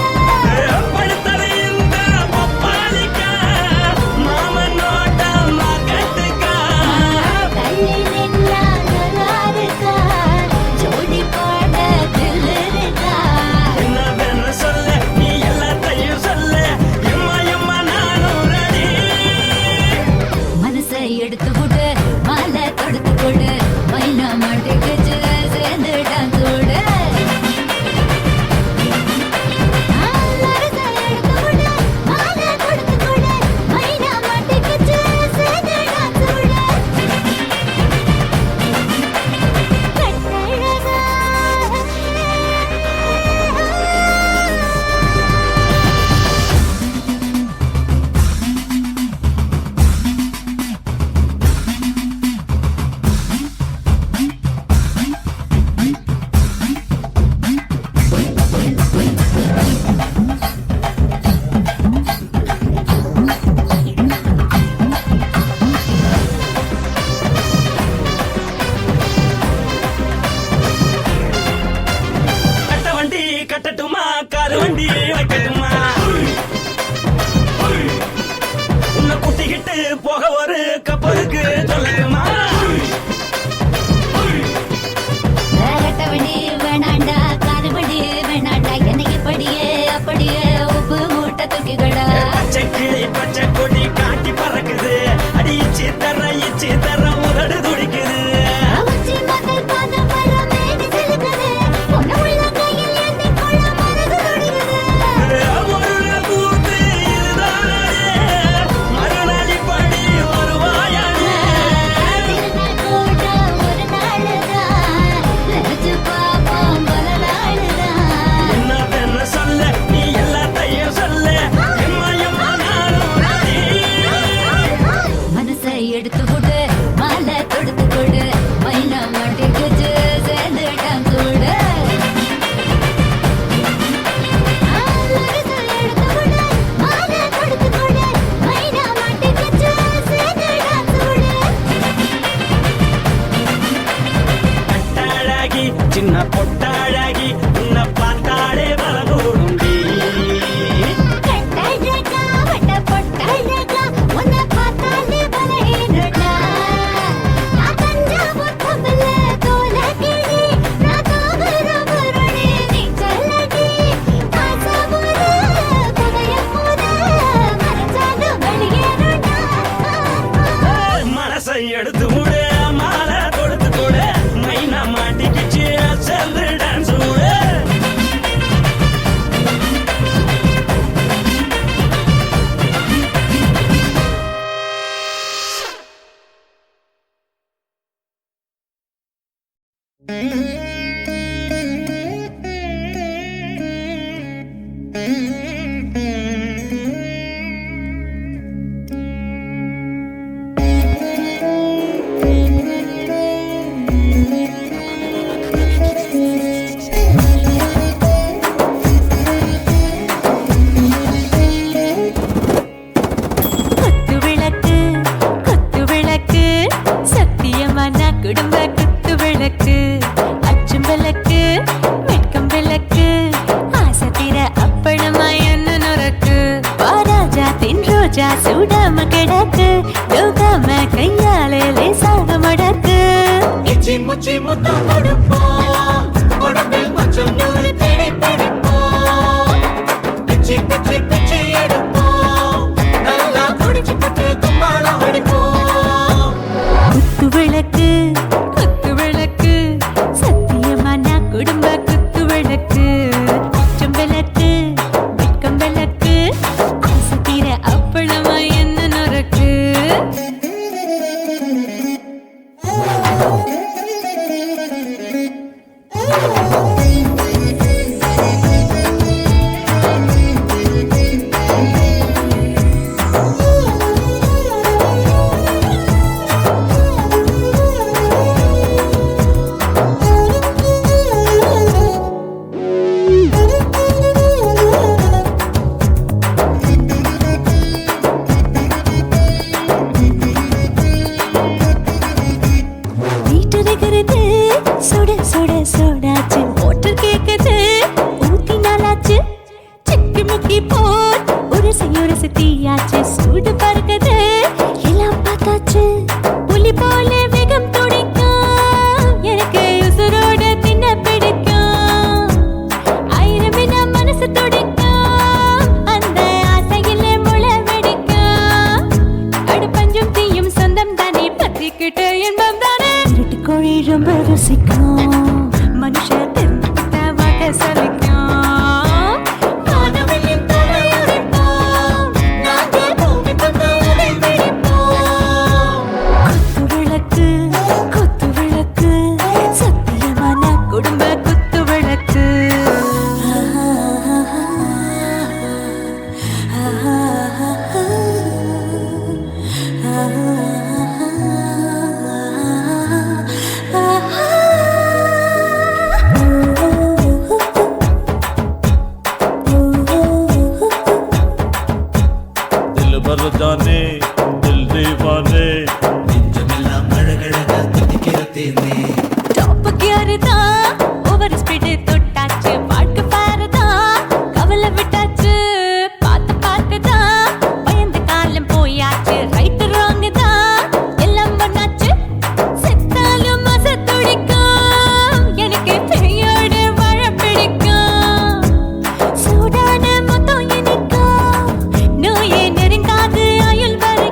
குடும்ப குத்து விளக்கு அச்சும் விளக்கு வெட்கம் விளக்கு ஆசை தீர அப்பளமா என்ன நொறக்கு வாராஜா தின் ரோஜா சூடாம கிடக்கு யோகாம கையாலே லேசாக மடக்கு இச்சி முச்சி முத்தம் கொடுப்போம் உடம்பில் கொஞ்சம் நூறு தேடி பிடிப்போம் பிச்சி பிச்சி பிச்சி எடுப்போம் நல்லா குடிச்சு பட்டு கும்பாலம் அடிப்போம் குத்து விளக்கு குத்து விளக்கு சத்தியமான குடும்ப குத்து விளக்கு அச்சம் விளக்கு வெட்கம் விளக்கு ஆசை தீர அப்பளமா என்ன நொறக்கு சுட சுட சோடாச்சு மோட்டர் கேக்குது ஊத்தி நாளாச்சு சிக்கி முக்கி போல் உரசி தீயாச்சு சூடு பறக்குது எல்லாம் பார்த்தாச்சு புலி போல வேகம் துடிக்கும் எனக்கு உசுரோட தின்ன பிடிக்கும் ஆயிரம் வினா மனசு துடிக்கும் அந்த ஆசையில முளை வெடிக்கும் அடுப்பஞ்சும் தீயும் சொந்தம் தானே பத்திக்கிட்டு இன்பம் தானே கோழி ரொம்ப ருசிக்கும் மனுஷ தெரிஞ்சுக்கிட்ட வாக்க சலிக்கும் காணவெளியும் தலையுரைப்போம் நாங்கள் பூமி தந்த உரை வெடிப்போம் குத்து விளக்கு சத்தியமான குடும்ப குத்து விளக்கு जाने दिल दीवाने நெஞ்சமெல்லாம் அழகழகா துடிக்கிறதேனே டாப் கியர் தான் ஓவர் ஸ்பீட் தொட்டாச்சு வாழ்க்கை பாரு தான் கவலை விட்டாச்சு பார்த்து தான் பயந்த காலம் போயாச்சு ரைட் ராங் தான் எல்லாம் பண்ணாச்சு செத்தாலும் மச துடிக்கும் எனக்கு பெரியோட வாழ பிடிக்கும் சூடான மொத்தம் எனக்கும் நோயே நெருங்காது ஆயுள் வரை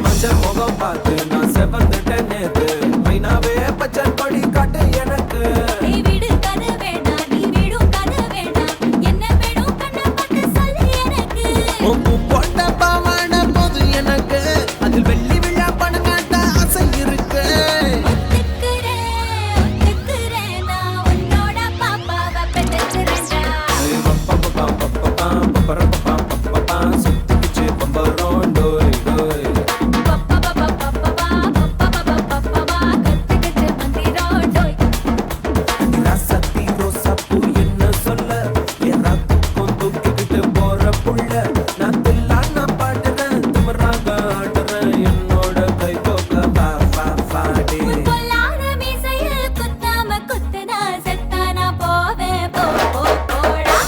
மஞ்சள் முகம் பார்த்து நான் செவந்துட்டேன் நேத்து மைனாவே பச்சை கொடி காட்டு எனக்கு நீ விடு கதை வேண்டாம் நீ விடும் கதை வேண்டாம் என்ன வேணும் கண்ணை பார்த்து சொல்லு எனக்கு உப்பு போட்ட பாவான போது எனக்கு அதில் வெள்ளி விழா பணம் காட்ட ஆசை இருக்கு ஒத்துக்கிறேன் நான் உன்னோட பாப்பாவை பெற்றேன்டா சுத்திச்சு பம்பரோம் டோய் டோய் சத்தி ரோசா பூ என்ன சொல்ல எல்லாத்துக்கும் தூக்கிக்கிட்டு போற புள்ள நான் தில்லான பாடுறேன் திமராக ஆடுறேன் என்னோட கை கோக்க பாடி பொல்லாத மீசையில் குத்தாம குத்துனா செத்தானா போவேன் போடா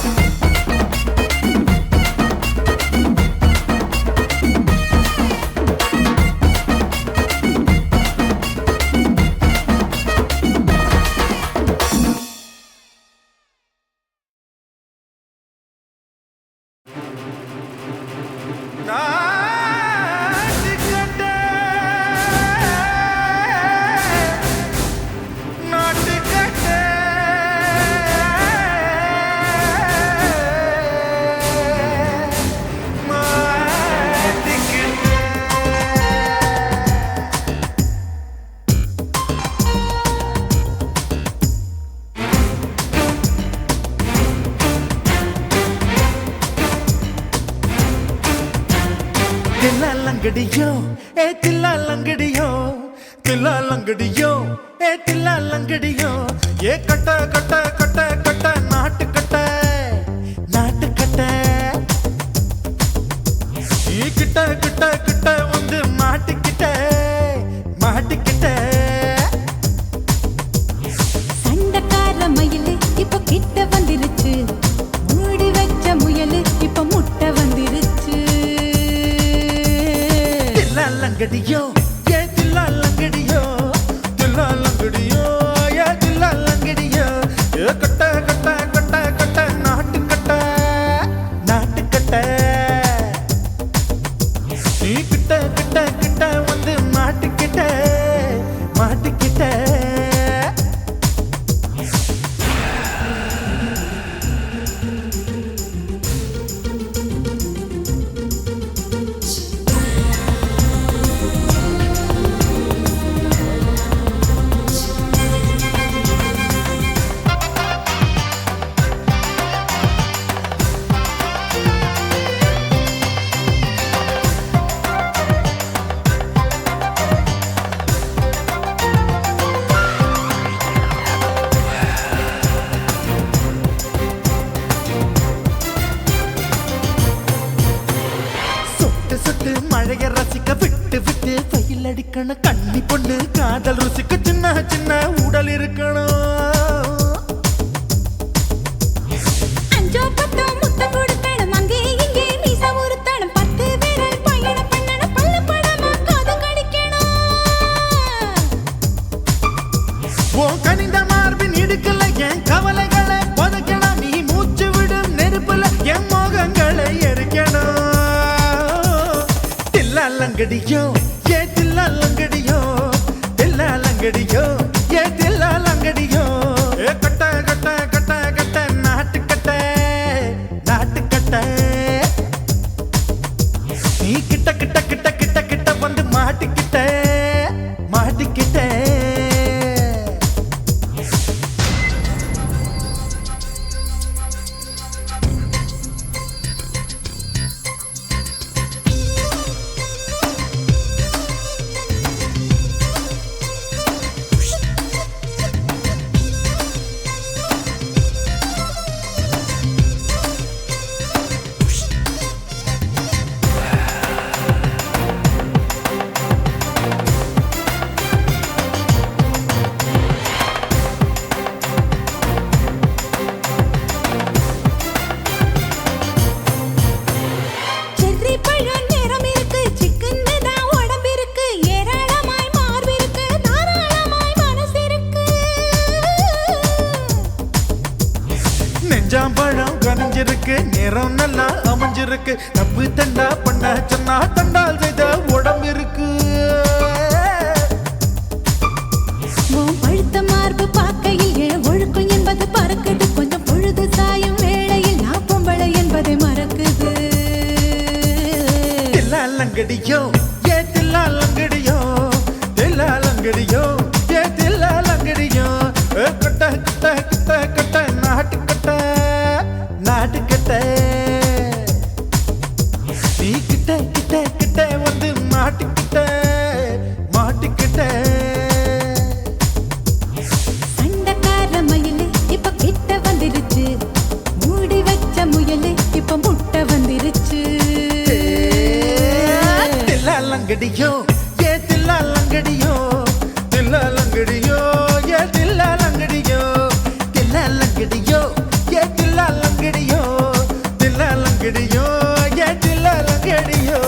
தில்லாலங்கடியோ ஏ தில்லாலங்கடியோ தில்லாலங்கடியோ ஏ தில்லாலங்கடியோ ஏ கட்ட கட்ட கட்ட கட்ட நாட்டு கட்ட நாட்டு கட்ட நீ கிட்ட கிட்ட கிட்ட வந்து மாட்டிக்கிட்ட மாட்டிக்கிட்ட சண்டக்கார மயிலு இப்ப கிட்ட வந்துருச்சு மூடி வச்ச முயலு இப்ப முட்டை வந்துருச்சு தில்லாலங்கடியோ ஏ தில்லாலங்கடியோ தில்லாலங்கடியோ ஏ தில்லாலங்கடியோ ஏ கட்ட கட்ட கட்ட கட்ட நாட்டு கட்ட நாட்டு கட்ட நீ கிட்ட கிட்ட கிட்ட வந்து மாட்டிக்கிட்ட மாட்டிக்கிட்ட சொட்டு சொட்டு மழைய ரசிக்க விட்டு விட்டு வெயில் அடிக்கணும் கண்ணி பொண்ணு காதல் ருசிக்க சின்ன சின்ன உடல் இருக்கணும் அஞ்சோ பத்தோ முத்தம் கொடுக்கணும் அங்கே இங்கே மீச உருத்தணும் 10 விரல் பயணம் பண்ணணும் பல்ல படமா காது கடிக்கணும் உன் கனிந்த மார்பின் இடுக்கல என் கவலைகளை புதைக்கணும் நீ மூச்சு விடும் நெருப்புல என் மோகங்களை எரிக்கணும் தில்லாலங்கடியோ ஏ தில்லாலங்கடியோ தில்லாலங்கடியோ ஏ தில்லாலங்கடியோ ஏ கட்ட கட்ட கட்ட கட்ட நாட்டு கட்ட நாட்டு கட்ட நீ கிட்ட கிட்ட கிட்ட கிட்ட கிட்ட வந்து மாட்டிக்கிட்ட மாட்டிக்கிட்ட செர்ரி பழம் நிறம் இருக்கு சிக்கன்னு தான் உடம்பு இருக்கு ஏராளமாய் மார்பு இருக்கு தாராளமாய் மனசு இருக்கு நெஞ்சாம்பழம் கனிஞ்சிருக்கு நிறம் நல்லா அமைஞ்சிருக்கு தப்பு தண்டா பண்ண சொன்னா தண்டால் செய்த உடம்பு இருக்கு தில்லாலங்கடியோ ஏ தில்லாலங்கடியோ தில்லாலங்கடியோ ஏ தில்லாலங்கடியோ கட்ட கட்ட கட்ட கட்ட நாட்டுக்கட்ட நாட்டுக்கட்ட நீ கிட்ட கிட்ட கிட்ட வந்து மாட்டிக்கிட்ட மாட்டிக்கிட்ட சண்டக்கார மயிலு இப்ப கிட்ட வந்துருச்சு மூடி வச்ச முயலு இப்ப முட்டை வந்துருச்சு தில்லாலங்கடியோ ஏ தில்லாலங்கடியோ தில்லாலங்கடியோ ஏ தில்லாலங்கடியோ தில்லாலங்கடியோ ஏ தில்லாலங்கடியோ தில்லாலங்கடியோ ஏ தில்லாலங்கடியோ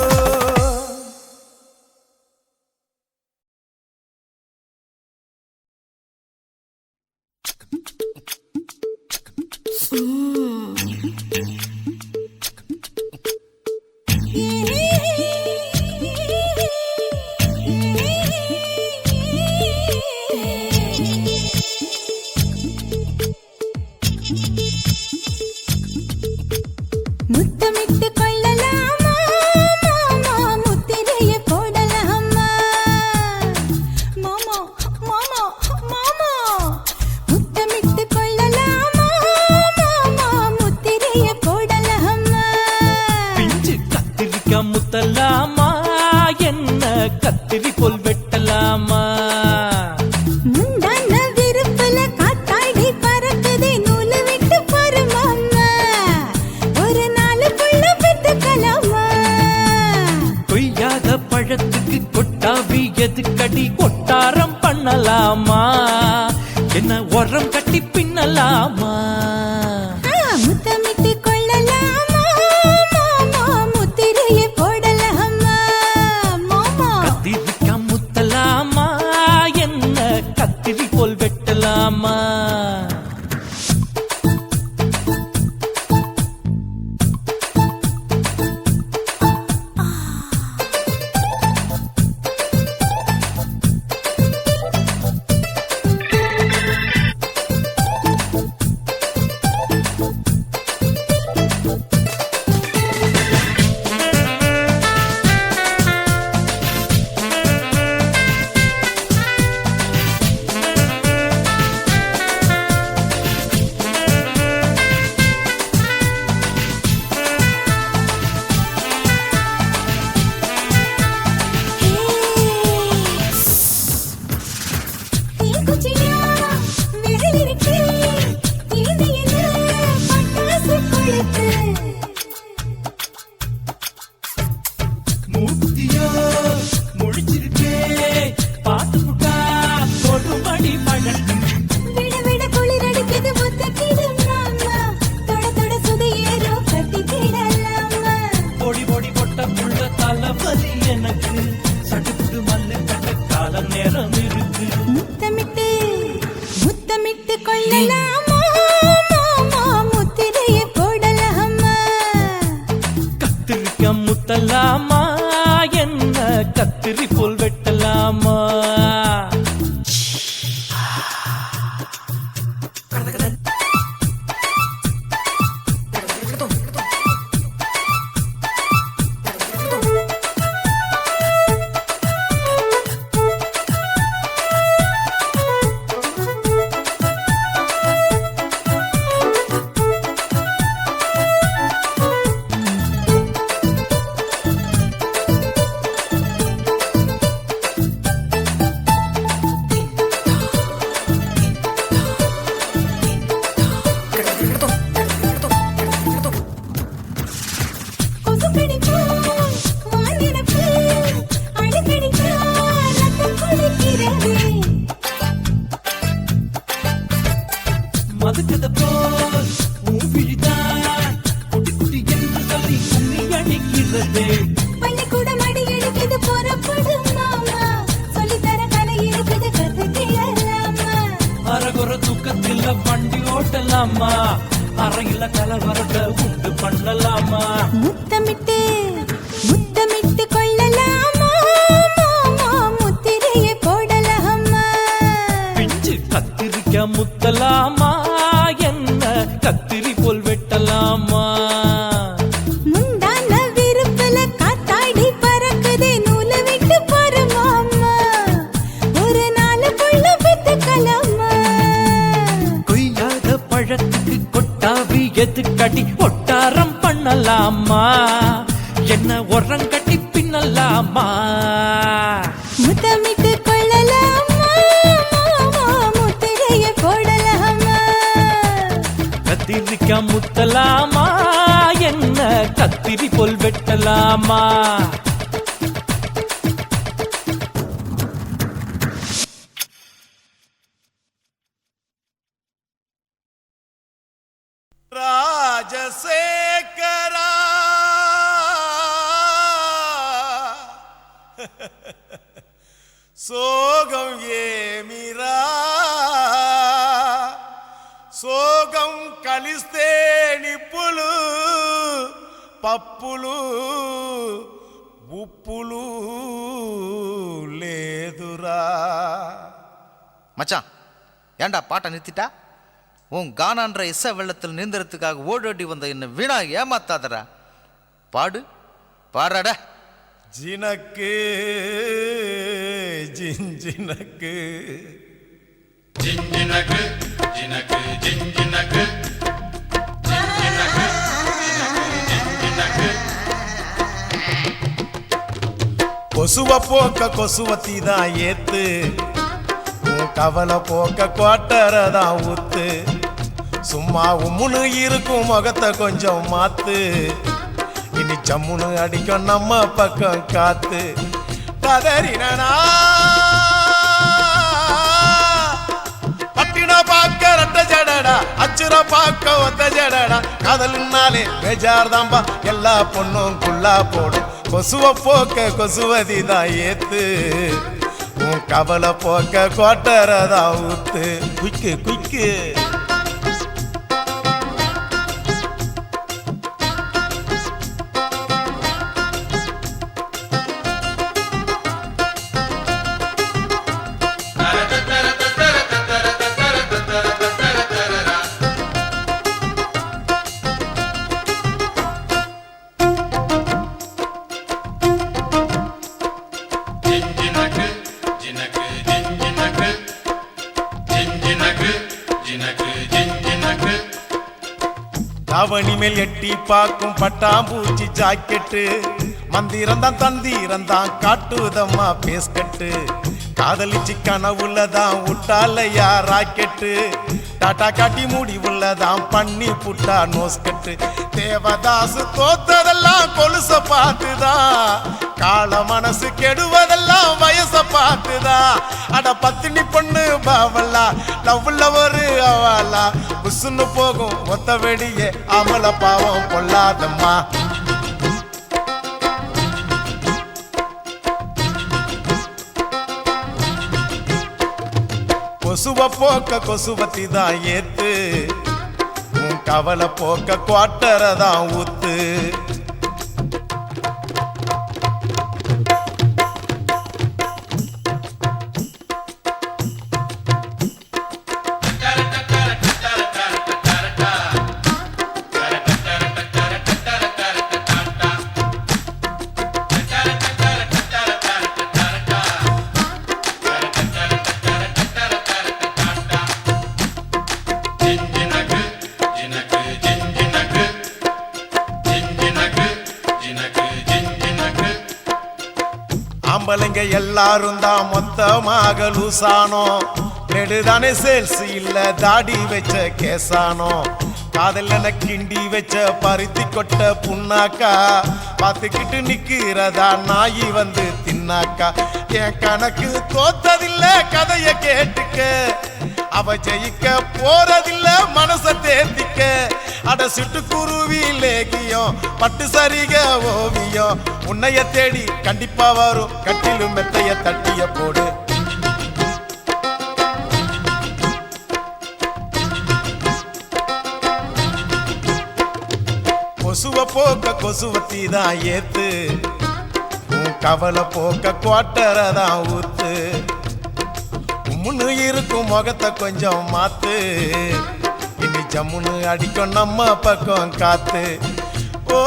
முத்தமிட்டு கொள்ளலாமா மாமா முத்திரைய போடலாமா மாமா மாமா மாமா முத்தமிட்டு கொள்ளலாமா மாமா முத்திரைய போடலாமா பிஞ்சு கத்திரிக்காய் முத்தலாமா என்ன கத்திரி போல் வெட்டலாமா முந்தான விருப்பல காத்தாடி பறக்குதே நூலு விட்டு பாரு மாமா ஒரு நாளுக்குள்ள பெத்துக்கலாமா கொய்யாத பழத்துக்கு கொட்டாவி எதுக்கடி கொட்டாரம் பண்ணலாமா என்ன உரம் கட்டி பின்னலாமா முத்தமிட்டு கொள்ளலாமா மாமா முத்திரைய போடலாமா மாமா கத்திரிக்காய் முத்தலாமா என்ன கத்திரி போல் வெட்டலாமா தீக்குச்சியா விரல் இருக்கு தீண்டியில பட்டாசு கொளுத்து மூத்தியோ முடிச்சிருக்கே பாத்து புட்டா தொடுபடி பழக்கம் விட விட குளிர் அடிக்குது முத்தக்கிடு மாமா தொட தொட சுதையேறோ கட்டிக்கிடலாமா பொடி பொடி பொட்ட புள்ள தலைவலி எனக்கு சடுக்கு மல்லு கட்ட கால நேரம் இருக்கு முத்தமிட்டு முத்தமிட்டு கொள்ளலாமா மாமா முத்திரைய போடலாமா கத்திரிக்காய் முத்தலாமா என்ன கத்திரி போல் வெட்டலாமா கொசு கடிச்சா வாங்கிடப்பு அடிக்கடிச்சா ரத்தம் குளிக்கிறதே மதுக்கத போல் ஊவிழிதான் குட்டி குட்டி என்று சொல்லி கும்மி அடிக்கிறதே பள்ளிக்கூடம் அடி எடுக்குது புறப்படு மாமா சொல்லித்தர கலை இருக்குது கத்துக்கிடலாமா அரகுற தூக்கத்தில் வண்டி ஓட்டலாமா அறையில கலவரத்தை உண்டு பண்ணலாமா முத்தமிட்டு முத்தமிட்டு கொள்ளலாமா மாமா முத்திரைய போடலாமா பிஞ்சு கத்திரிக்காய் முத்தலாமா என்ன கத்திரி போல் வெட்டலாமா முந்தான விருப்பல காத்தாடி பற அடி ஒட்டாரம் பண்ணலாமா என்ன உரங்கட்டி பின்னலாமா முத்தமிட்டு கொள்ளலாமா முத்திரைய போடலாமா கத்திரிக்கா முத்தலாமா என்ன கத்திரி போல் வெட்டலாமா ராஜசேகரா சோகம் ஏமிரா సోగం కలిస్తే నిప్పులు పప్పులు ఉప్పులు లేదురా. மச்சான் ஏண்டா பாட்டை நிறுத்திட்டா? உன் கானான்ற இசை வெள்ளத்தில் நீந்தறதுக்காக ஓடோடி வந்த என்ன வீணா ஏமாத்தாதரா. பாடு பாடுறாட. ஜினக்கு ஜிஞ்சினக்கு ஜிஞ்சினக்கு ஜினக்கு ஜிஞ்சினக்கு ஜிஞ்சினக்கு ஜிஞ்சினக்கு கொசுவ போக்க கொசுவத்தி தான் ஏத்து உன் கவலை போக்க கோட்டரதான் ஊத்து சும்மா உம்முன்னு இருக்கும் முகத்தை கொஞ்சம் மாத்து இனி சம்முன்னு அடிக்கும் நம்ம பக்கம் காத்து கதறினா பட்டின பாக்க ரெட்ட ஜடடா அச்சுர பாக்க ஒத்த ஜடடா காதல்னாலே பேஜார் தாம்பா எல்லா பொண்ணும் குள்ளா போடும் கொசுவ போக்க கொசுவதி தான் ஏத்து உன் கவலை போக்க கோட்டரதான் ஊத்து குய்க்கு குய்க்கு அவனி மேல் எட்டி பாக்கும் பட்டாம்பூச்சி ஜாக்கெட்டு மந்திரந்தான் தந்திரந்தான் காட்டுதம்மா பேஸ்கட்டு காதலிச்சு கனவுள்ளதான் விட்டாலையா ராக்கெட்டு டாட்டா காட்டி மூடி உள்ளதான் பண்ணி புட்டா நோஸ்கட்டு தேவதாசு தோத்ததெல்லாம் கொலுச பார்த்துதான் கால மனசு கெடுவதெல்லாம் வயச பார்த்துதான் அட பத்தினி பொண்ணு பாவல்லா லவ்ல ஒரு அவாலா புசுன்னு போகும் ஒத்த வெடியே அமல பாவம் கொள்ளாதம்மா கொசுவ போக்க கொசுவத்தி தான் ஏத்து உன் கவலை போக்க குவாட்டரதான் ஊத்து ஆம்பளைங்க எல்லாரும் தான் மொத்தமாக லூசானோ நெடுதானே சேல்ஸ் இல்ல தாடி வச்ச கேசானோ காதல் கிண்டி வச்ச பருத்தி கொட்ட புண்ணாக்கா பார்த்துக்கிட்டு நிக்கிறதா நாயி வந்து தின்னாக்கா என் கணக்கு தோத்ததில்ல கதைய கேட்டுக்க அவ ஜெயிக்க போறதில்ல மனச தேர்த்திக்க அட சிட்டுக்குருவி லேகியம் பட்டு சரிக ஓவியம் உன்னைய தேடி கண்டிப்பா வரும் கட்டிலும் மெத்தைய தட்டிய போடு கொசுவ போக்க கொசுவத்தி தான் ஏத்து உன் கவலை போக்க குவாட்டரதான் ஊத்து முன்னு இருக்கும் முகத்தை கொஞ்சம் மாத்து இனி ஜம்முன்னு அடிக்கும் நம்ம பக்கம் காத்து ஓ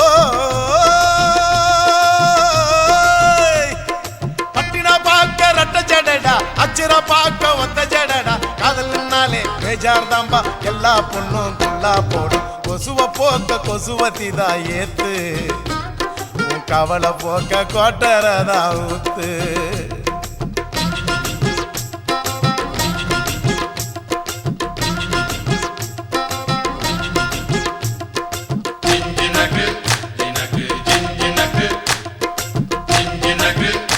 பட்டினா பாக்க ரெட்ட ஜடடா அச்சுர பாக்க ஒத்த ஜடடா காதல்னாலே பஜார் தாம்பா எல்லா பொண்ணும் குள்ளா போடும் கொசுவ போக்க கொசுவத்தி தான் ஏத்து உன் கவலை போக்க கோட்டரதா ஊத்து Jinjinaka, jinjinaka, jinjinaka, jinjinaka.